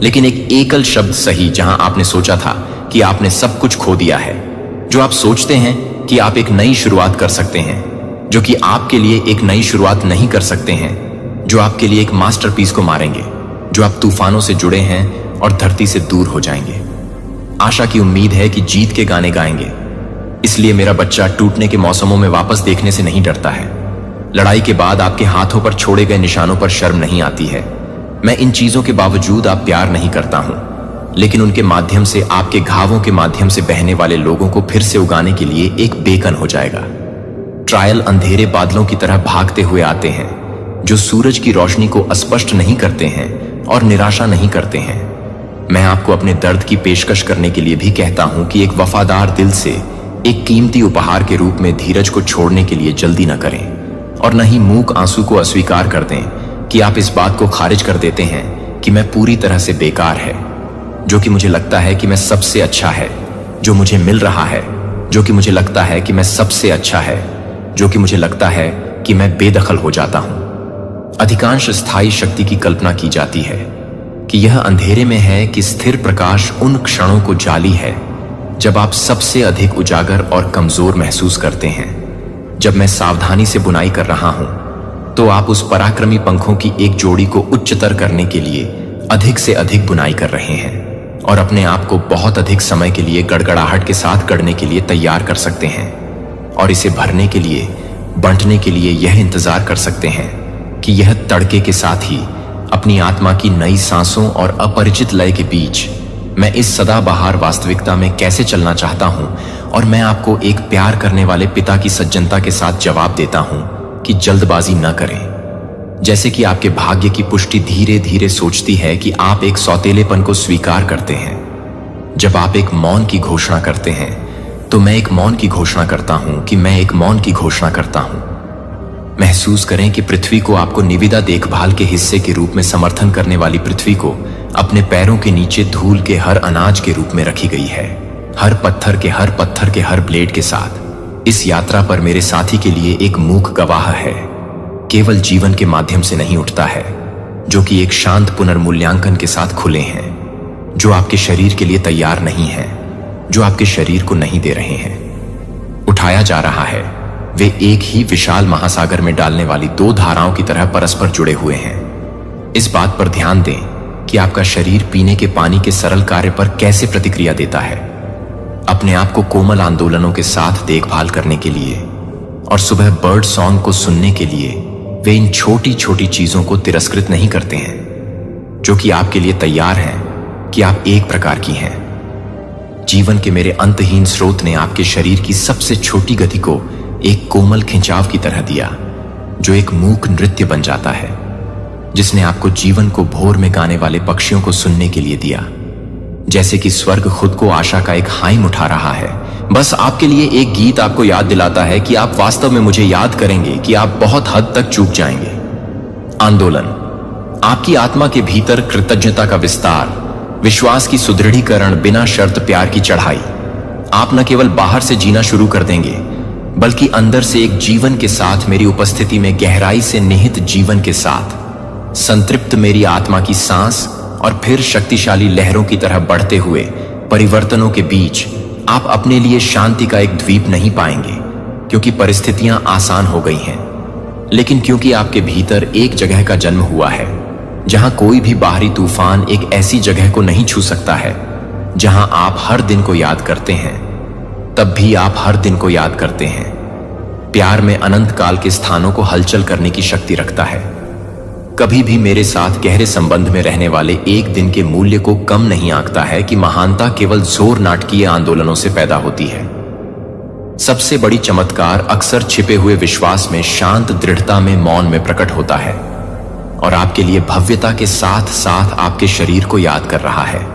लेकिन एक एकल शब्द सही, जहां आपने सोचा था कि आपने सब कुछ खो दिया है, जो आप सोचते हैं कि आप एक नई शुरुआत कर सकते हैं, जो कि आपके लिए एक नई शुरुआत नहीं कर सकते हैं, जो आपके लिए एक मास्टरपीस को मारेंगे, जो आप तूफानों से जुड़े हैं और धरती से दूर हो जाएंगे। आशा की उम्मीद है कि जीत के गाने गाएंगे, इसलिए मेरा बच्चा टूटने के मौसमों में वापस देखने से नहीं डरता है। लड़ाई के बाद आपके हाथों पर छोड़े गए निशानों पर शर्म नहीं आती है। मैं इन चीजों के बावजूद आप प्यार नहीं करता हूं, लेकिन उनके माध्यम से, आपके घावों के माध्यम से बहने वाले लोगों को फिर से उगाने के लिए एक बेकन हो जाएगा। ट्रायल अंधेरे बादलों की तरह भागते हुए आते हैं, जो सूरज की रोशनी को अस्पष्ट नहीं करते हैं और निराशा नहीं करते हैं। मैं आपको अपने दर्द की पेशकश करने के लिए भी कहता हूं कि एक वफादार दिल से एक कीमती उपहार के रूप में धीरज को छोड़ने के लिए जल्दी न करें, और न ही मूक आंसू को अस्वीकार कर दें कि आप इस बात को खारिज कर देते हैं कि मैं पूरी तरह से बेकार है, जो कि मुझे लगता है कि मैं सबसे अच्छा है जो मुझे मिल रहा है, जो कि मुझे लगता है कि मैं सबसे अच्छा है, जो कि मुझे लगता है कि मैं बेदखल हो जाता हूं। अधिकांश स्थायी शक्ति की कल्पना की जाती है कि यह अंधेरे में है कि स्थिर प्रकाश उन क्षणों को जाली है जब आप सबसे अधिक उजागर और कमजोर महसूस करते हैं। जब मैं सावधानी से बुनाई कर रहा हूं, तो आप उस पराक्रमी पंखों की एक जोड़ी को उच्चतर करने के लिए अधिक से अधिक बुनाई कर रहे हैं और अपने आप को बहुत अधिक समय के लिए गड़गड़ाहट के साथ गढ़ने के लिए तैयार कर सकते हैं, और इसे भरने के लिए, बंटने के लिए यह इंतजार कर सकते हैं कि यह तड़के के साथ ही अपनी आत्मा की नई सांसों और अपरिचित लय के बीच मैं इस सदाबहार वास्तविकता में कैसे चलना चाहता हूं। और मैं आपको एक प्यार करने वाले पिता की सज्जनता के साथ जवाब देता हूं कि जल्दबाजी न करें। जैसे कि आपके भाग्य की पुष्टि धीरे धीरे सोचती है कि आप एक सौतेलेपन को स्वीकार करते हैं। जब आप एक मौन की घोषणा करते हैं, तो मैं एक मौन की घोषणा करता हूं कि मैं एक मौन की घोषणा करता हूं। महसूस करें कि पृथ्वी को आपको निविदा देखभाल के हिस्से के रूप में समर्थन करने वाली पृथ्वी को अपने पैरों के नीचे धूल के हर अनाज के रूप में रखी गई है, हर पत्थर के हर ब्लेड के साथ। इस यात्रा पर मेरे साथी के लिए एक मूक गवाह है, केवल जीवन के माध्यम से नहीं उठता है, जो कि एक शांत पुनर्मूल्यांकन के साथ खुले हैं, जो आपके शरीर के लिए तैयार नहीं है, जो आपके शरीर को नहीं दे रहे हैं। उठाया जा रहा है, वे एक ही विशाल महासागर में डालने वाली दो धाराओं की तरह परस्पर जुड़े हुए हैं। इस बात पर ध्यान दें कि आपका शरीर पीने के पानी के सरल कार्य पर कैसे प्रतिक्रिया देता है, अपने आप को कोमल आंदोलनों के साथ देखभाल करने के लिए और सुबह बर्ड सॉन्ग को सुनने के लिए। वे इन छोटी छोटी चीजों को तिरस्कृत नहीं करते हैं, जो कि आपके लिए तैयार हैं कि आप एक प्रकार की हैं। जीवन के मेरे अंतहीन स्रोत ने आपके शरीर की सबसे छोटी गति को एक कोमल खिंचाव की तरह दिया, जो एक मूक नृत्य बन जाता है, जिसने आपको जीवन को भोर में गाने वाले पक्षियों को सुनने के लिए दिया। जैसे कि स्वर्ग खुद को आशा का एक हाइम उठा रहा है। बस आपके लिए एक गीत आपको याद दिलाता है कि आप वास्तव में मुझे याद करेंगे कि आप बहुत हद तक चूक जाएंगे। आंदोलन, आपकी आत्मा के भीतर कृतज्ञता का विस्तार, विश्वास की सुदृढ़ीकरण, बिना शर्त प्यार की चढ़ाई। आप न केवल बाहर से जीना शुरू कर देंगे, बल्कि अंदर से एक जीवन के साथ, मेरी उपस्थिति में गहराई से निहित जीवन के साथ संतृप्त मेरी आत्मा की सांस और फिर शक्तिशाली लहरों की तरह बढ़ते हुए परिवर्तनों के बीच आप अपने लिए शांति का एक द्वीप नहीं पाएंगे, क्योंकि परिस्थितियां आसान हो गई हैं, लेकिन क्योंकि आपके भीतर एक जगह का जन्म हुआ है जहां कोई भी बाहरी तूफान एक ऐसी जगह को नहीं छू सकता है, जहां आप हर दिन को याद करते हैं, तब भी आप हर दिन को याद करते हैं। प्यार में अनंत काल के स्थानों को हलचल करने की शक्ति रखता है। कभी भी मेरे साथ गहरे संबंध में रहने वाले एक दिन के मूल्य को कम नहीं आंकता है कि महानता केवल जोर नाटकीय आंदोलनों से पैदा होती है। सबसे बड़ी चमत्कार अक्सर छिपे हुए विश्वास में, शांत दृढ़ता में, मौन में प्रकट होता है, और आपके लिए भव्यता के साथ साथ आपके शरीर को याद कर रहा है।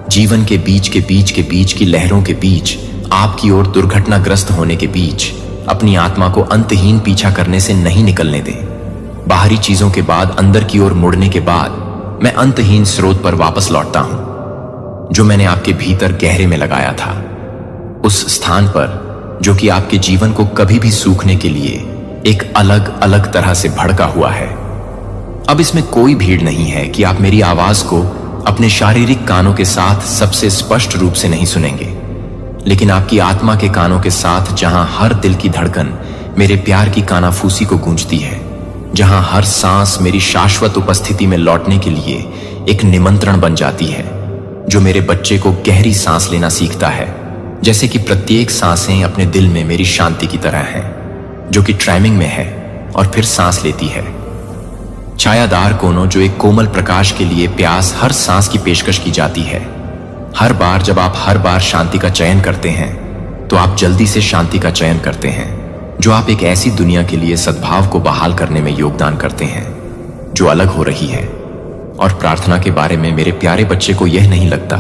जीवन के बीच की लहरों के बीच, आपकी ओर दुर्घटनाग्रस्त होने के बीच, अपनी आत्मा को अंतहीन पीछा करने से नहीं निकलने दें। बाहरी चीजों के बाद अंदर की ओर मुड़ने के बाद मैं अंतहीन स्रोत पर वापस लौटता हूं, जो मैंने आपके भीतर गहरे में लगाया था। उस स्थान पर जो कि आपके जीवन को कभी भी सूखने के लिए एक अलग अलग तरह से भड़का हुआ है। अब इसमें कोई भीड़ नहीं है कि आप मेरी आवाज को अपने शारीरिक कानों के साथ सबसे स्पष्ट रूप से नहीं सुनेंगे, लेकिन आपकी आत्मा के कानों के साथ, जहां हर दिल की धड़कन मेरे प्यार की कानाफूसी को गूंजती है, जहां हर सांस मेरी शाश्वत उपस्थिति में लौटने के लिए एक निमंत्रण बन जाती है, जो मेरे बच्चे को गहरी सांस लेना सीखता है, जैसे कि प्रत्येक सांसें अपने दिल में मेरी शांति की तरह हैं, जो कि ट्राइमिंग में है और फिर सांस लेती है। छायादार कोनों, जो एक कोमल प्रकाश के लिए प्यास हर सांस की पेशकश की जाती है। हर बार जब आप हर बार शांति का चयन करते हैं, तो आप जल्दी से शांति का चयन करते हैं, जो आप एक ऐसी दुनिया के लिए सद्भाव को बहाल करने में योगदान करते हैं, जो अलग हो रही है। और प्रार्थना के बारे में मेरे प्यारे बच्चे को यह नहीं लगता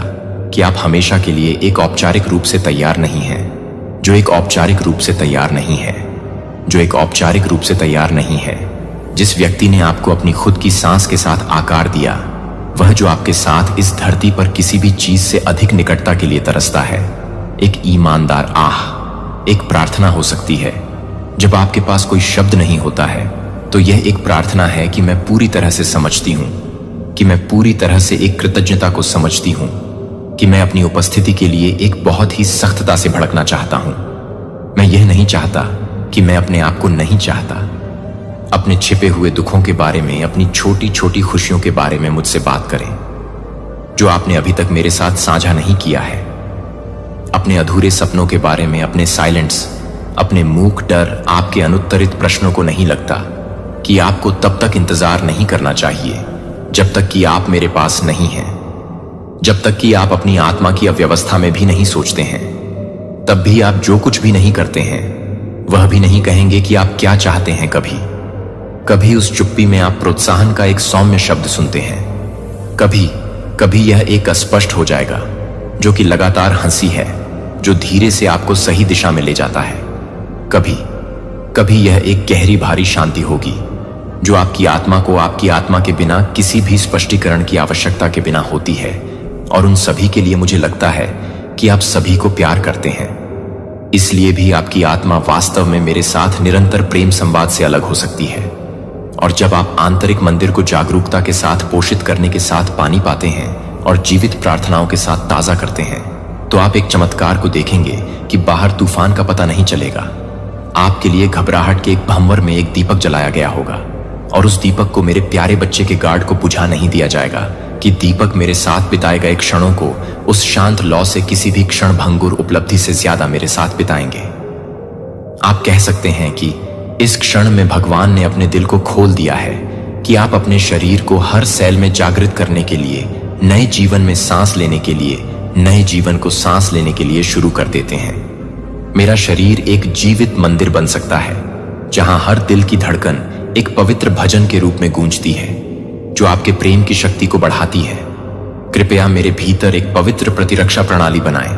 कि आप हमेशा के लिए एक औपचारिक रूप से तैयार नहीं हैं, जो एक औपचारिक रूप से तैयार नहीं है, जो एक औपचारिक रूप से तैयार नहीं है। जिस व्यक्ति ने आपको अपनी खुद की सांस के साथ आकार दिया, वह जो आपके साथ इस धरती पर किसी भी चीज से अधिक निकटता के लिए तरसता है, एक ईमानदार आह, एक प्रार्थना हो सकती है। जब आपके पास कोई शब्द नहीं होता है, तो यह एक प्रार्थना है कि मैं पूरी तरह से समझती हूं, कि मैं पूरी तरह से एक कृतज्ञता को समझती हूं, कि मैं अपनी उपस्थिति के लिए एक बहुत ही सख्तता से भड़कना चाहता हूं। मैं यह नहीं चाहता कि मैं अपने आप को नहीं चाहता। अपने छिपे हुए दुखों के बारे में, अपनी छोटी छोटी खुशियों के बारे में मुझसे बात करें, जो आपने अभी तक मेरे साथ साझा नहीं किया है। अपने अधूरे सपनों के बारे में, अपने साइलेंट्स, अपने मूक डर, आपके अनुत्तरित प्रश्नों को नहीं लगता कि आपको तब तक इंतजार नहीं करना चाहिए जब तक कि आप मेरे पास नहीं हैं, जब तक कि आप अपनी आत्मा की अव्यवस्था में भी नहीं सोचते हैं। तब भी आप जो कुछ भी नहीं करते हैं, वह भी नहीं कहेंगे कि आप क्या चाहते हैं। कभी कभी उस चुप्पी में आप प्रोत्साहन का एक सौम्य शब्द सुनते हैं। कभी कभी यह एक अस्पष्ट हो जाएगा, जो कि लगातार हंसी है, जो धीरे से आपको सही दिशा में ले जाता है। कभी कभी यह एक गहरी भारी शांति होगी, जो आपकी आत्मा को आपकी आत्मा के बिना किसी भी स्पष्टीकरण की आवश्यकता के बिना होती है। और उन सभी के लिए मुझे लगता है कि आप सभी को प्यार करते हैं, इसलिए भी आपकी आत्मा वास्तव में मेरे साथ निरंतर प्रेम संवाद से अलग हो सकती है। और जब आप आंतरिक मंदिर को जागरूकता के साथ पोषित करने के साथ पानी पाते हैं और जीवित प्रार्थनाओं के साथ ताजा करते हैं, तो आप एक चमत्कार को देखेंगे कि बाहर तूफान का पता नहीं चलेगा। आपके लिए घबराहट के एक भंवर में एक दीपक जलाया गया होगा, और उस दीपक को मेरे प्यारे बच्चे के गार्ड को बुझा नहीं दिया जाएगा कि दीपक मेरे साथ बिताए गए क्षणों को उस शांत लौ से किसी भी क्षण भंगुर उपलब्धि से ज्यादा मेरे साथ बिताएंगे। आप कह सकते हैं कि इस क्षण में भगवान ने अपने दिल को खोल दिया है कि आप अपने शरीर को हर सेल में जागृत करने के लिए, नए जीवन में सांस लेने के लिए, नए जीवन को सांस लेने के लिए शुरू कर देते हैं। मेरा शरीर एक जीवित मंदिर बन सकता है, जहां हर दिल की धड़कन एक पवित्र भजन के रूप में गूंजती है, जो आपके प्रेम की शक्ति को बढ़ाती है। कृपया मेरे भीतर एक पवित्र प्रतिरक्षा प्रणाली बनाएं,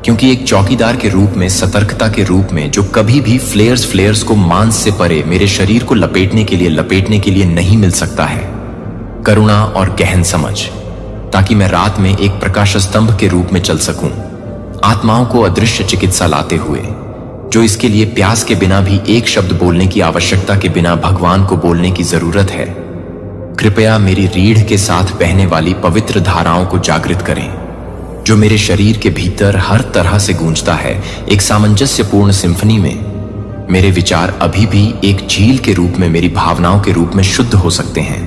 क्योंकि एक चौकीदार के रूप में, सतर्कता के रूप में, जो कभी भी फ्लेयर्स को मांस से परे मेरे शरीर को लपेटने के लिए नहीं मिल सकता है। करुणा और गहन समझ, ताकि मैं रात में एक प्रकाश स्तंभ के रूप में चल सकूं, आत्माओं को अदृश्य चिकित्सा लाते हुए, जो इसके लिए प्यास के बिना भी एक शब्द बोलने की आवश्यकता के बिना भगवान को बोलने की जरूरत है। कृपया मेरी रीढ़ के साथ बहने वाली पवित्र धाराओं को जागृत करें, जो मेरे शरीर के भीतर हर तरह से गूंजता है, एक सामंजस्यपूर्ण सिम्फनी में। मेरे विचार अभी भी एक झील के रूप में, मेरी भावनाओं के रूप में शुद्ध हो सकते हैं,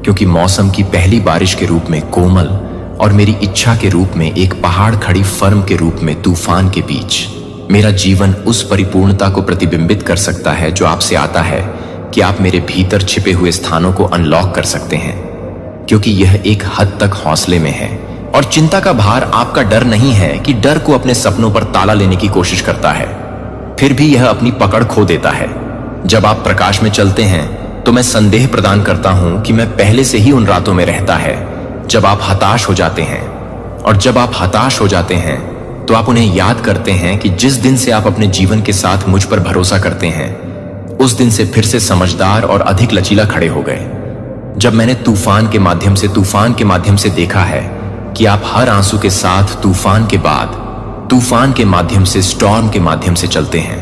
क्योंकि मौसम की पहली बारिश के रूप में कोमल, और मेरी इच्छा के रूप में एक पहाड़ खड़ी फर्म के रूप में तूफान के बीच। मेरा जीवन उस परिपूर्णता को प्रतिबिंबित कर सकता है जो आपसे आता है कि आप मेरे भीतर छिपे हुए स्थानों को अनलॉक कर सकते हैं, क्योंकि यह एक हद तक हौसले में है। और चिंता का भार आपका डर नहीं है कि डर को अपने सपनों पर ताला लेने की कोशिश करता है, फिर भी यह अपनी पकड़ खो देता है। जब आप प्रकाश में चलते हैं, तो मैं संदेह प्रदान करता हूं कि मैं पहले से ही उन रातों में रहता है जब आप हताश हो जाते हैं। और जब आप हताश हो जाते हैं, तो आप उन्हें याद करते हैं कि जिस दिन से आप अपने जीवन के साथ मुझ पर भरोसा करते हैं, उस दिन से फिर से समझदार और अधिक लचीला खड़े हो गए। जब मैंने तूफान के माध्यम से देखा है कि आप हर आंसू के साथ तूफान के बाद तूफान के माध्यम से, स्टॉर्म के माध्यम से चलते हैं।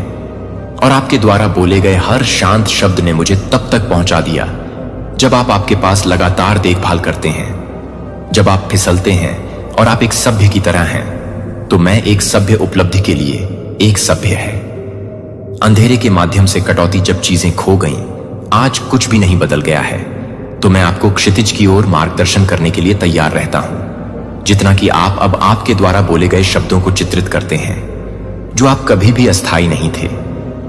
और आपके द्वारा बोले गए हर शांत शब्द ने मुझे तब तक पहुंचा दिया जब आप आपके पास लगातार देखभाल करते हैं। जब आप फिसलते हैं और आप एक सभ्य की तरह हैं, तो मैं एक सभ्य उपलब्धि के लिए एक सभ्य है। अंधेरे के माध्यम से कटौती जब चीजें खो गईं, आज कुछ भी नहीं बदल गया है, तो मैं आपको क्षितिज की ओर मार्गदर्शन करने के लिए तैयार रहता हूं। जितना कि आप अब आपके द्वारा बोले गए शब्दों को चित्रित करते हैं, जो आप कभी भी अस्थायी नहीं थे,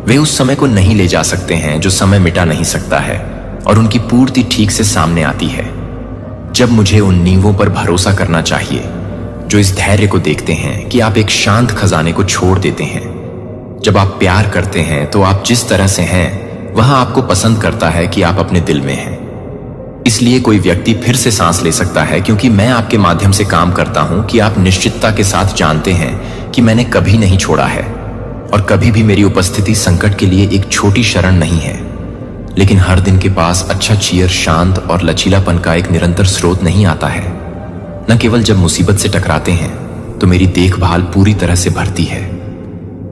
वे उस समय को नहीं ले जा सकते हैं जो समय मिटा नहीं सकता है, और उनकी पूर्ति ठीक से सामने आती है जब मुझे उन नींवों पर भरोसा करना चाहिए जो इस धैर्य को देखते हैं कि आप एक शांत खजाने को छोड़ देते हैं। जब आप प्यार करते हैं तो आप जिस तरह से हैं वह आपको पसंद करता है कि आप अपने दिल में हैं। इसलिए कोई व्यक्ति फिर से सांस ले सकता है, क्योंकि मैं आपके माध्यम से काम करता हूं कि आप निश्चितता के साथ जानते हैं कि मैंने कभी नहीं छोड़ा है, और कभी भी मेरी उपस्थिति संकट के लिए एक छोटी शरण नहीं है, लेकिन हर दिन के पास अच्छा चीयर, शांत और लचीलापन का एक निरंतर स्रोत नहीं आता है। न केवल जब मुसीबत से टकराते हैं तो मेरी देखभाल पूरी तरह से भरती है,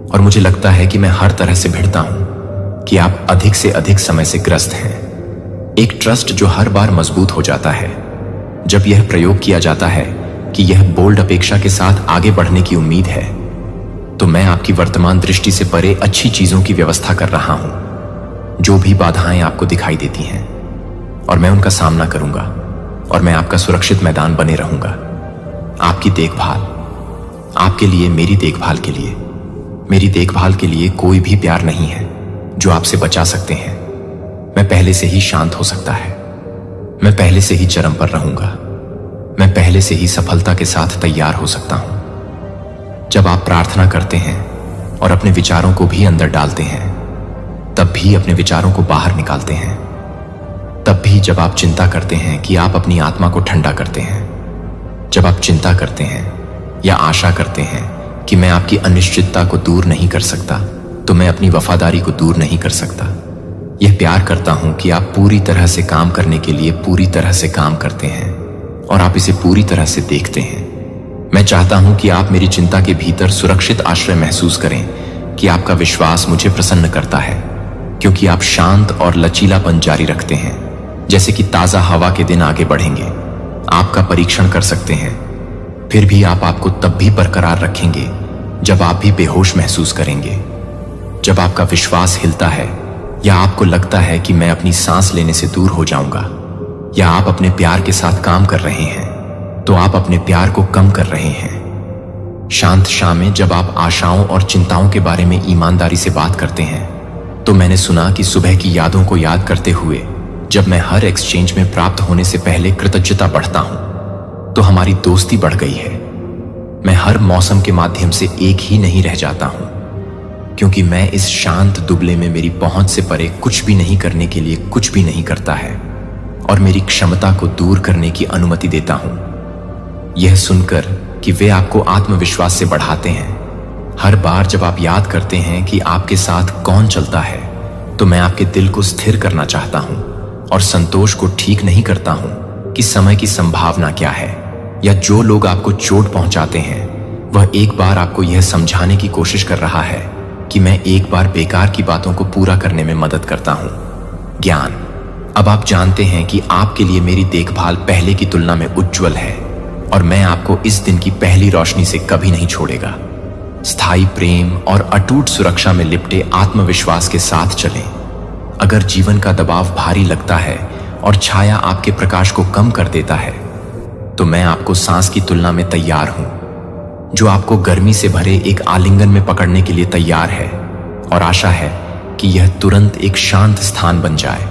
और मुझे लगता है कि मैं हर तरह से भिड़ता हूं कि आप अधिक से अधिक समय से ग्रस्त हैं। एक ट्रस्ट जो हर बार मजबूत हो जाता है जब यह प्रयोग किया जाता है कि यह बोल्ड अपेक्षा के साथ आगे बढ़ने की उम्मीद है, तो मैं आपकी वर्तमान दृष्टि से परे अच्छी चीजों की व्यवस्था कर रहा हूं। जो भी बाधाएं आपको दिखाई देती हैं, और मैं उनका सामना करूंगा, और मैं आपका सुरक्षित मैदान बने रहूंगा। आपकी देखभाल, आपके लिए, मेरी देखभाल के लिए, मेरी देखभाल के लिए कोई भी प्यार नहीं है जो आपसे बचा सकते हैं। मैं पहले से ही शांत हो सकता है, मैं पहले से ही चरम पर रहूंगा, मैं पहले से ही सफलता के साथ तैयार हो सकता हूं। जब आप प्रार्थना करते हैं और अपने विचारों को भी अंदर डालते हैं, तब भी अपने विचारों को बाहर निकालते हैं। तब भी जब आप चिंता करते हैं कि आप अपनी आत्मा को ठंडा करते हैं। जब आप चिंता करते हैं या आशा करते हैं कि मैं आपकी अनिश्चितता को दूर नहीं कर सकता, तो मैं अपनी वफादारी को दूर नहीं कर सकता। यह प्यार करता हूं कि आप पूरी तरह से काम करने के लिए पूरी तरह से काम करते हैं, और आप इसे पूरी तरह से देखते हैं। मैं चाहता हूं कि आप मेरी चिंता के भीतर सुरक्षित आश्रय महसूस करें कि आपका विश्वास मुझे प्रसन्न करता है, क्योंकि आप शांत और लचीलापन जारी रखते हैं। जैसे कि ताजा हवा के दिन आगे बढ़ेंगे, आपका परीक्षण कर सकते हैं, फिर भी आप आपको तब भी बरकरार रखेंगे जब आप भी बेहोश महसूस करेंगे। जब आपका विश्वास हिलता है या आपको लगता है कि मैं अपनी सांस लेने से दूर हो जाऊंगा, या आप अपने प्यार के साथ काम कर रहे हैं, तो आप अपने प्यार को कम कर रहे हैं। शांत शामें जब आप आशाओं और चिंताओं के बारे में ईमानदारी से बात करते हैं, तो मैंने सुना कि सुबह की यादों को याद करते हुए जब मैं हर एक्सचेंज में प्राप्त होने से पहले कृतज्ञता बढ़ता हूं, तो हमारी दोस्ती बढ़ गई है। मैं हर मौसम के माध्यम से एक ही नहीं रह जाता हूं, क्योंकि मैं इस शांत दुबले में मेरी पहुंच से परे कुछ भी नहीं करने के लिए कुछ भी नहीं करता है, और मेरी क्षमता को दूर करने की अनुमति देता हूं। यह सुनकर कि वे आपको आत्मविश्वास से बढ़ाते हैं, हर बार जब आप याद करते हैं कि आपके साथ कौन चलता है, तो मैं आपके दिल को स्थिर करना चाहता हूं, और संतोष को ठीक नहीं करता हूं कि समय की संभावना क्या है, या जो लोग आपको चोट पहुंचाते हैं वह एक बार आपको यह समझाने की कोशिश कर रहा है कि मैं एक बार बेकार की बातों को पूरा करने में मदद करता हूं। ज्ञान, अब आप जानते हैं कि आपके लिए मेरी देखभाल पहले की तुलना में उज्जवल है, और मैं आपको इस दिन की पहली रोशनी से कभी नहीं छोड़ेगा। स्थायी प्रेम और अटूट सुरक्षा में लिपटे आत्मविश्वास के साथ चलें। अगर जीवन का दबाव भारी लगता है और छाया आपके प्रकाश को कम कर देता है, तो मैं आपको सांस की तुलना में तैयार हूं, जो आपको गर्मी से भरे एक आलिंगन में पकड़ने के लिए तैयार है, और आशा है कि यह तुरंत एक शांत स्थान बन जाए,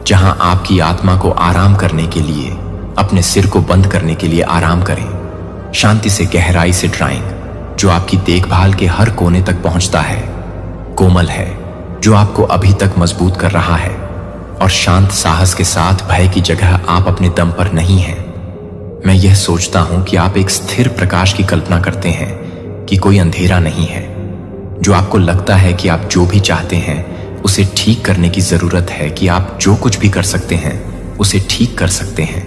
जहां आपकी आत्मा को आराम करने के लिए, अपने सिर को बंद करने के लिए आराम करें। शांति से गहराई से ड्राइंग जो आपकी देखभाल के हर कोने तक पहुंचता है, कोमल है जो आपको अभी तक मजबूत कर रहा है, और शांत साहस के साथ भय की जगह आप अपने दम पर नहीं हैं। मैं यह सोचता हूं कि आप एक स्थिर प्रकाश की कल्पना करते हैं, कि कोई अंधेरा नहीं है, जो आपको लगता है कि आप जो भी चाहते हैं उसे ठीक करने की जरूरत है, कि आप जो कुछ भी कर सकते हैं उसे ठीक कर सकते हैं।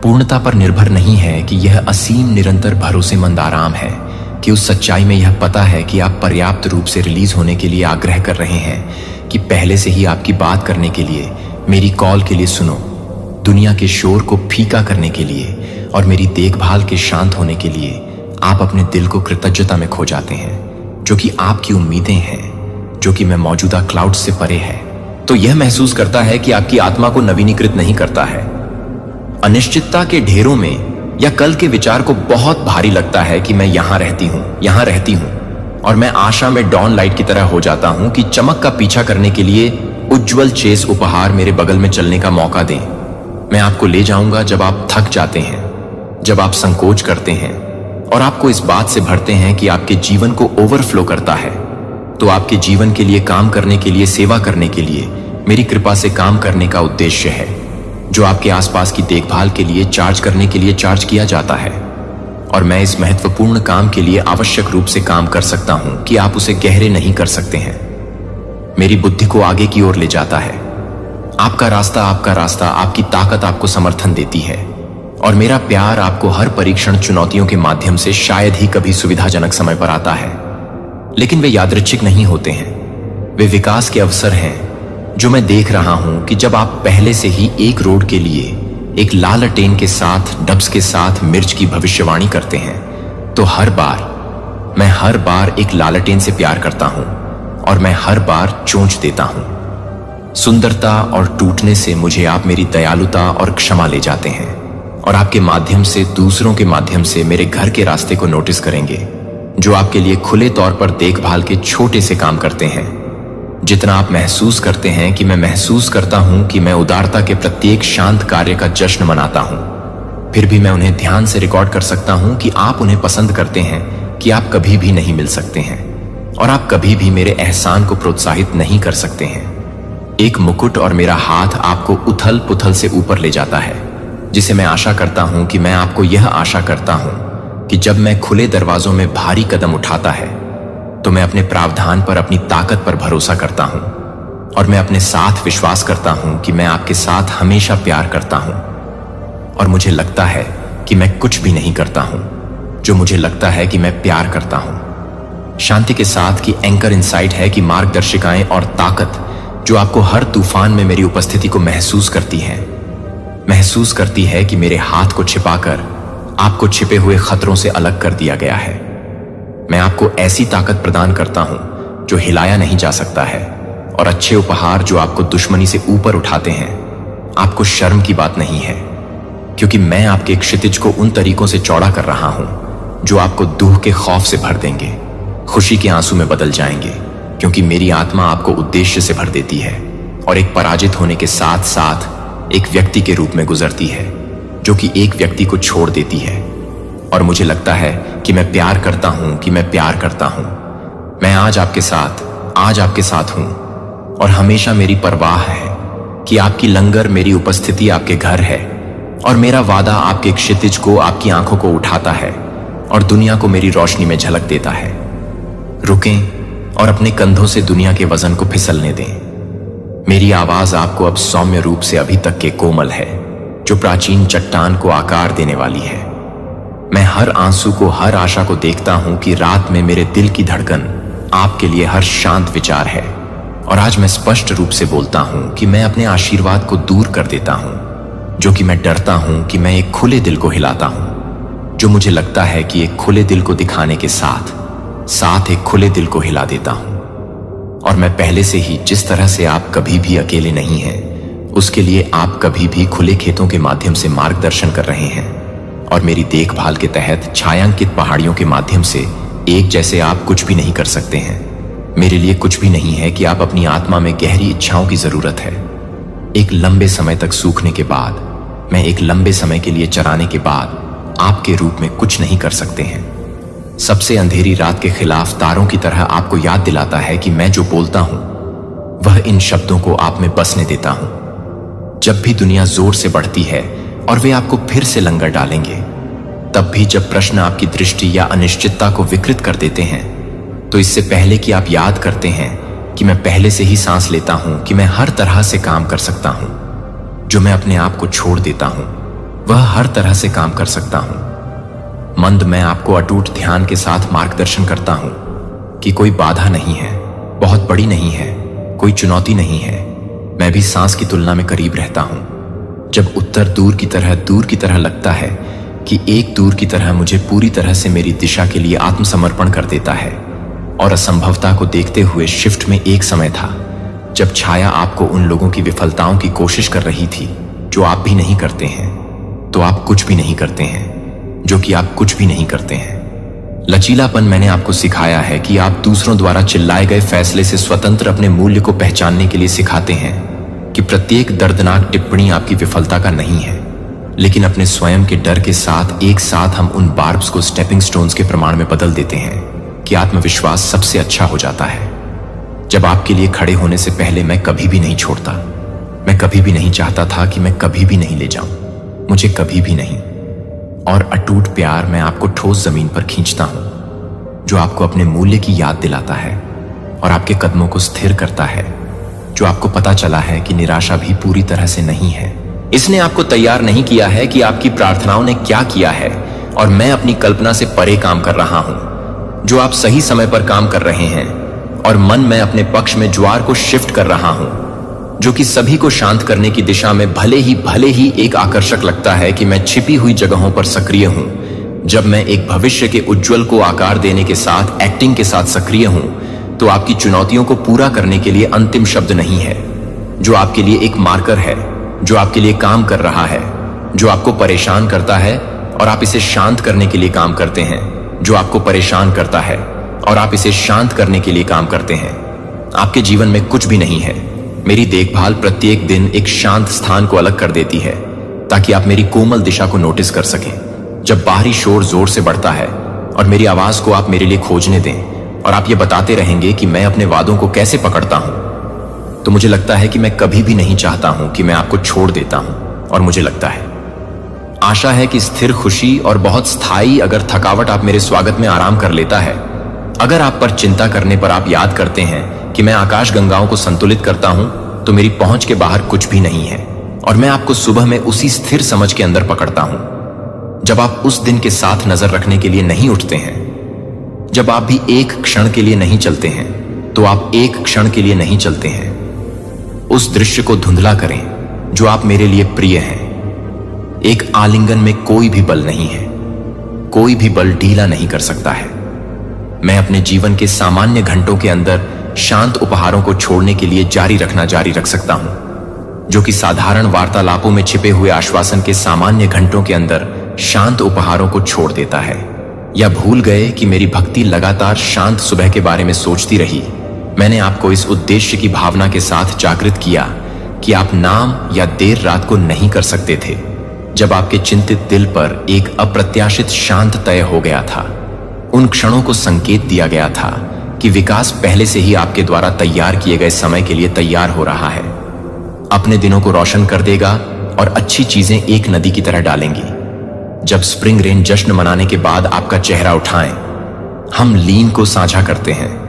पूर्णता पर निर्भर नहीं है कि यह असीम निरंतर भरोसेमंद आराम है कि उस सच्चाई में यह पता है कि आप पर्याप्त रूप से रिलीज होने के लिए आग्रह कर रहे हैं कि पहले से ही आपकी बात करने के लिए, मेरी कॉल के लिए सुनो, दुनिया के शोर को फीका करने के लिए और मेरी देखभाल के शांत होने के लिए आप अपने दिल को कृतज्ञता में खो जाते हैं, जो कि आपकी उम्मीदें हैं, जो कि मैं मौजूदा क्लाउड से परे है, तो यह महसूस करता है कि आपकी आत्मा को नवीनीकृत नहीं करता है। अनिश्चितता के ढेरों में या कल के विचार को बहुत भारी लगता है कि मैं यहां रहती हूं, और मैं आशा में डॉन लाइट की तरह हो जाता हूं कि चमक का पीछा करने के लिए उज्जवल चेस उपहार मेरे बगल में चलने का मौका दें। मैं आपको ले जाऊंगा जब आप थक जाते हैं, जब आप संकोच करते हैं और आपको इस बात से भरते हैं कि आपके जीवन को ओवरफ्लो करता है। तो आपके जीवन के लिए काम करने के लिए, सेवा करने के लिए, मेरी कृपा से काम करने का उद्देश्य है, जो आपके आसपास की देखभाल के लिए चार्ज करने के लिए चार्ज किया जाता है। और मैं इस महत्वपूर्ण काम के लिए आवश्यक रूप से काम कर सकता हूं कि आप उसे गहरे नहीं कर सकते हैं। मेरी बुद्धि को आगे की ओर ले जाता है। आपका रास्ता, आपकी ताकत आपको समर्थन देती है, और मेरा प्यार आपको हर परीक्षण, चुनौतियों के माध्यम से शायद ही कभी सुविधाजनक समय पर आता है, लेकिन वे यादृच्छिक नहीं होते हैं। वे विकास के अवसर हैं, जो मैं देख रहा हूं कि जब आप पहले से ही एक रोड के लिए एक लालटेन के साथ, डब्स के साथ मिर्च की भविष्यवाणी करते हैं, तो मैं हर बार एक लालटेन से प्यार करता हूं और मैं हर बार चोंच देता हूं। सुंदरता और टूटने से मुझे आप मेरी दयालुता और क्षमा ले जाते हैं, और आपके माध्यम से, दूसरों के माध्यम से मेरे घर के रास्ते को नोटिस करेंगे, जो आपके लिए खुले तौर पर देखभाल के छोटे से काम करते हैं। जितना आप महसूस करते हैं कि मैं महसूस करता हूं कि मैं उदारता के प्रत्येक शांत कार्य का जश्न मनाता हूं, फिर भी मैं उन्हें ध्यान से रिकॉर्ड कर सकता हूं कि आप उन्हें पसंद करते हैं, कि आप कभी भी नहीं मिल सकते हैं और आप कभी भी मेरे एहसान को प्रोत्साहित नहीं कर सकते हैं। एक मुकुट और मेरा हाथ आपको उथल पुथल से ऊपर ले जाता है, जिसे मैं आशा करता हूं कि मैं आपको यह आशा करता हूं कि जब मैं खुले दरवाजों में भारी कदम उठाता है, तो मैं अपने प्रावधान पर, अपनी ताकत पर भरोसा करता हूं, और मैं अपने साथ विश्वास करता हूं कि मैं आपके साथ हमेशा प्यार करता हूं। और मुझे लगता है कि मैं कुछ भी नहीं करता हूं जो मुझे लगता है कि मैं प्यार करता हूं। शांति के साथ की एंकर इनसाइट है कि मार्गदर्शिकाएं और ताकत जो आपको हर तूफान में मेरी उपस्थिति को महसूस करती है कि मेरे हाथ को छिपाकर आपको छिपे हुए खतरों से अलग कर दिया गया है। मैं आपको ऐसी ताकत प्रदान करता हूं जो हिलाया नहीं जा सकता है, और अच्छे उपहार जो आपको दुश्मनी से ऊपर उठाते हैं, आपको शर्म की बात नहीं है, क्योंकि मैं आपके क्षितिज को उन तरीकों से चौड़ा कर रहा हूं जो आपको दूह के खौफ से भर देंगे, खुशी के आंसू में बदल जाएंगे, क्योंकि मेरी आत्मा आपको उद्देश्य से भर देती है और एक पराजित होने के साथ साथ एक व्यक्ति के रूप में गुजरती है, जो कि एक व्यक्ति को छोड़ देती है। और मुझे लगता है कि मैं प्यार करता हूं। मैं आज आपके साथ हूं, और हमेशा मेरी परवाह है कि आपकी लंगर, मेरी उपस्थिति आपके घर है, और मेरा वादा आपके क्षितिज को, आपकी आंखों को उठाता है और दुनिया को मेरी रोशनी में झलक देता है। रुकें और अपने कंधों से दुनिया के वजन को फिसलने दें। मेरी आवाज आपको अब सौम्य रूप से अभी तक के कोमल है, जो प्राचीन चट्टान को आकार देने वाली है। मैं हर आंसू को, हर आशा को देखता हूं कि रात में मेरे दिल की धड़कन आपके लिए हर शांत विचार है, और आज मैं स्पष्ट रूप से बोलता हूं कि मैं अपने आशीर्वाद को दूर कर देता हूं, जो कि मैं डरता हूं कि मैं एक खुले दिल को हिलाता हूं, जो मुझे लगता है कि एक खुले दिल को दिखाने के साथ एक खुले दिल को हिला देता हूं। और मैं पहले से ही, जिस तरह से आप कभी भी अकेले नहीं हैं, उसके लिए आप कभी भी खुले खेतों के माध्यम से मार्गदर्शन कर रहे हैं, और मेरी देखभाल के तहत छायांकित पहाड़ियों के माध्यम से एक जैसे आप कुछ भी नहीं कर सकते हैं। मेरे लिए कुछ भी नहीं है कि आप अपनी आत्मा में गहरी इच्छाओं की जरूरत है। एक लंबे समय तक सूखने के बाद, मैं एक लंबे समय के लिए चराने के बाद आपके रूप में कुछ नहीं कर सकते हैं। सबसे अंधेरी रात के खिलाफ तारों की तरह आपको याद दिलाता है कि मैं जो बोलता हूं वह इन शब्दों को आप में बसने देता हूं। जब भी दुनिया जोर से बढ़ती है और वे आपको फिर से लंगर डालेंगे, तब भी जब प्रश्न आपकी दृष्टि या अनिश्चितता को विकृत कर देते हैं, तो इससे पहले कि आप याद करते हैं कि मैं पहले से ही सांस लेता हूं कि मैं हर तरह से काम कर सकता हूं। जो मैं अपने आप को छोड़ देता हूं, वह हर तरह से काम कर सकता हूं। मंद मैं आपको अटूट ध्यान के साथ मार्गदर्शन करता हूं कि कोई बाधा नहीं है, बहुत बड़ी नहीं है, कोई चुनौती नहीं है। मैं भी सांस की तुलना में करीब रहता हूं। जब उत्तर दूर की तरह लगता है कि एक दूर की तरह मुझे पूरी तरह से मेरी दिशा के लिए आत्मसमर्पण कर देता है। और असंभवता को देखते हुए शिफ्ट में एक समय था जब छाया आपको उन लोगों की विफलताओं की कोशिश कर रही थी जो आप भी नहीं करते हैं, तो आप कुछ भी नहीं करते हैं, जो कि आप कुछ भी नहीं करते हैं। लचीलापन मैंने आपको सिखाया है कि आप दूसरों द्वारा चिल्लाए गए फैसले से स्वतंत्र अपने मूल्य को पहचानने के लिए सिखाते हैं कि प्रत्येक दर्दनाक टिप्पणी आपकी विफलता का नहीं है, लेकिन अपने स्वयं के डर के साथ एक साथ हम उन बार्ब्स को स्टेपिंग स्टोन्स के प्रमाण में बदल देते हैं कि आत्मविश्वास सबसे अच्छा हो जाता है। जब आपके लिए खड़े होने से पहले मैं कभी भी नहीं छोड़ता। मैं कभी भी नहीं चाहता था कि मैं कभी भी नहीं ले जाऊं, मुझे कभी भी नहीं। और अटूट प्यार मैं आपको ठोस जमीन पर खींचता हूं, जो आपको अपने मूल्य की याद दिलाता है और आपके कदमों को स्थिर करता है, जो आपको पता चला है कि निराशा भी पूरी तरह से नहीं है। इसने आपको तैयार नहीं किया है कि आपकी प्रार्थनाओं ने क्या किया है और मैं अपनी कल्पना से परे काम कर रहा हूं, जो आप सही समय पर काम कर रहे हैं। और मन मैं अपने पक्ष में ज्वार को शिफ्ट कर रहा हूं, जो कि सभी को शांत करने की दिशा में भले ही एक आकर्षक लगता है कि मैं छिपी हुई जगहों पर सक्रिय हूं। जब मैं एक भविष्य के उज्जवल को आकार देने के साथ एक्टिंग के साथ सक्रिय हूं, तो आपकी चुनौतियों को पूरा करने के लिए अंतिम शब्द नहीं है, जो आपके लिए एक मार्कर है, जो आपके लिए काम कर रहा है, जो आपको परेशान करता है और आप इसे शांत करने के लिए काम करते हैं, जो आपको परेशान करता है और आप इसे शांत करने के लिए काम करते हैं। आपके जीवन में कुछ भी नहीं है। मेरी देखभाल प्रत्येक दिन एक शांत स्थान को अलग कर देती है ताकि आप मेरी कोमल दिशा को नोटिस कर सकें। जब बाहरी शोर जोर से बढ़ता है और मेरी आवाज को आप मेरे लिए खोजने दें और आप ये बताते रहेंगे कि मैं अपने वादों को कैसे पकड़ता हूं, तो मुझे लगता है कि मैं कभी भी नहीं चाहता हूं कि मैं आपको छोड़ देता हूं। और मुझे लगता है, आशा है कि स्थिर खुशी और बहुत स्थायी अगर थकावट आप मेरे स्वागत में आराम कर लेता है। अगर आप पर चिंता करने पर आप याद करते हैं कि मैं आकाश गंगाओं को संतुलित करता हूं, तो मेरी पहुंच के बाहर कुछ भी नहीं है। और मैं आपको सुबह में उसी स्थिर समझ के अंदर पकड़ता हूं। जब आप उस दिन के साथ नजर रखने के लिए नहीं उठते हैं, जब आप भी एक क्षण के लिए नहीं चलते हैं, तो आप एक क्षण के लिए नहीं चलते हैं। उस दृश्य को धुंधला करें जो आप मेरे लिए प्रिय हैं। एक आलिंगन में कोई भी बल नहीं है, कोई भी बल ढीला नहीं कर सकता है। मैं अपने जीवन के सामान्य घंटों के अंदर शांत उपहारों को छोड़ने के लिए जारी रख सकता हूं, जो कि साधारण वार्तालापों में छिपे हुए आश्वासन के सामान्य घंटों के अंदर शांत उपहारों को छोड़ देता है। या भूल गए कि मेरी भक्ति लगातार शांत सुबह के बारे में सोचती रही। मैंने आपको इस उद्देश्य की भावना के साथ जागृत किया कि आप नाम या देर रात को नहीं कर सकते थे, जब आपके चिंतित दिल पर एक अप्रत्याशित शांत तय हो गया था। उन क्षणों को संकेत दिया गया था कि विकास पहले से ही आपके द्वारा तैयार किए गए समय के लिए तैयार हो रहा है। अपने दिनों को रोशन कर देगा और अच्छी चीजें एक नदी की तरह डालेंगी। जब स्प्रिंग रेन जश्न मनाने के बाद आपका चेहरा उठाएं, हम लीन को साझा करते हैं,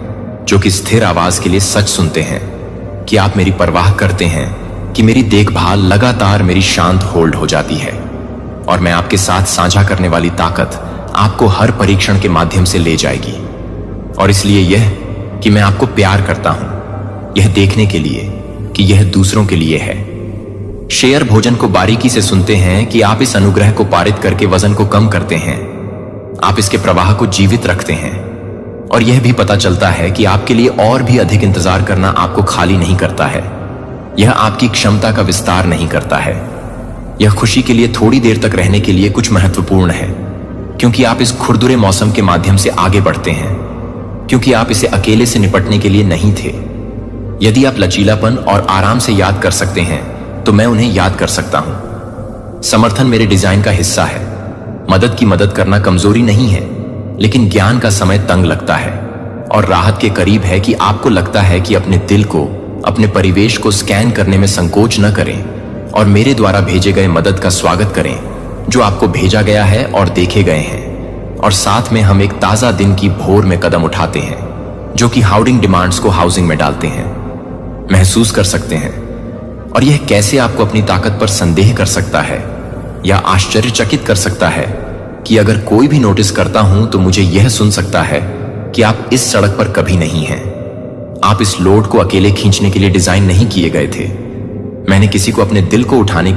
जो कि स्थिर आवाज के लिए सच सुनते हैं कि आप मेरी परवाह करते हैं कि मेरी देखभाल लगातार मेरी शांत होल्ड हो जाती है। और मैं आपके साथ साझा करने वाली ताकत आपको हर परीक्षण के माध्यम से ले जाएगी। और इसलिए यह कि मैं आपको प्यार करता हूं, यह देखने के लिए कि यह दूसरों के लिए है। शेयर भोजन को बारीकी से सुनते हैं कि आप इस अनुग्रह को पारित करके वजन को कम करते हैं। आप इसके प्रवाह को जीवित रखते हैं। और यह भी पता चलता है कि आपके लिए और भी अधिक इंतजार करना आपको खाली नहीं करता है। यह आपकी क्षमता का विस्तार नहीं करता है। यह खुशी के लिए थोड़ी देर तक रहने के लिए कुछ महत्वपूर्ण है, क्योंकि आप इस खुरदुरे मौसम के माध्यम से आगे बढ़ते हैं, क्योंकि आप इसे अकेले से निपटने के लिए नहीं थे। यदि आप लचीलापन और आराम से याद कर सकते हैं, तो मैं उन्हें याद कर सकता हूं। समर्थन मेरे डिजाइन का हिस्सा है। मदद की मदद करना कमजोरी नहीं है, लेकिन ज्ञान का समय तंग लगता है और राहत के करीब है कि आपको लगता है कि अपने दिल को, अपने परिवेश को स्कैन करने में संकोच न करें और मेरे द्वारा भेजे गए मदद का स्वागत करें जो आपको भेजा गया है और देखे गए हैं। और साथ में हम एक ताजा दिन की भोर में कदम उठाते हैं, जो कि हाउडिंग डिमांड्स को हाउसिंग में डालते हैं। महसूस कर सकते हैं। और यह कैसे आपको अपनी ताकत पर संदेह कर सकता है या आश्चर्यचकित कर सकता है कि अगर कोई भी नोटिस करता हूं तो मुझे यह सुन सकता है कि आप इस सड़क पर कभी नहीं हैं। आप इस लोड को अकेले खींचने के लिए डिजाइन नहीं किए गए थे। मैंने किसी को अपने दिल को उठाने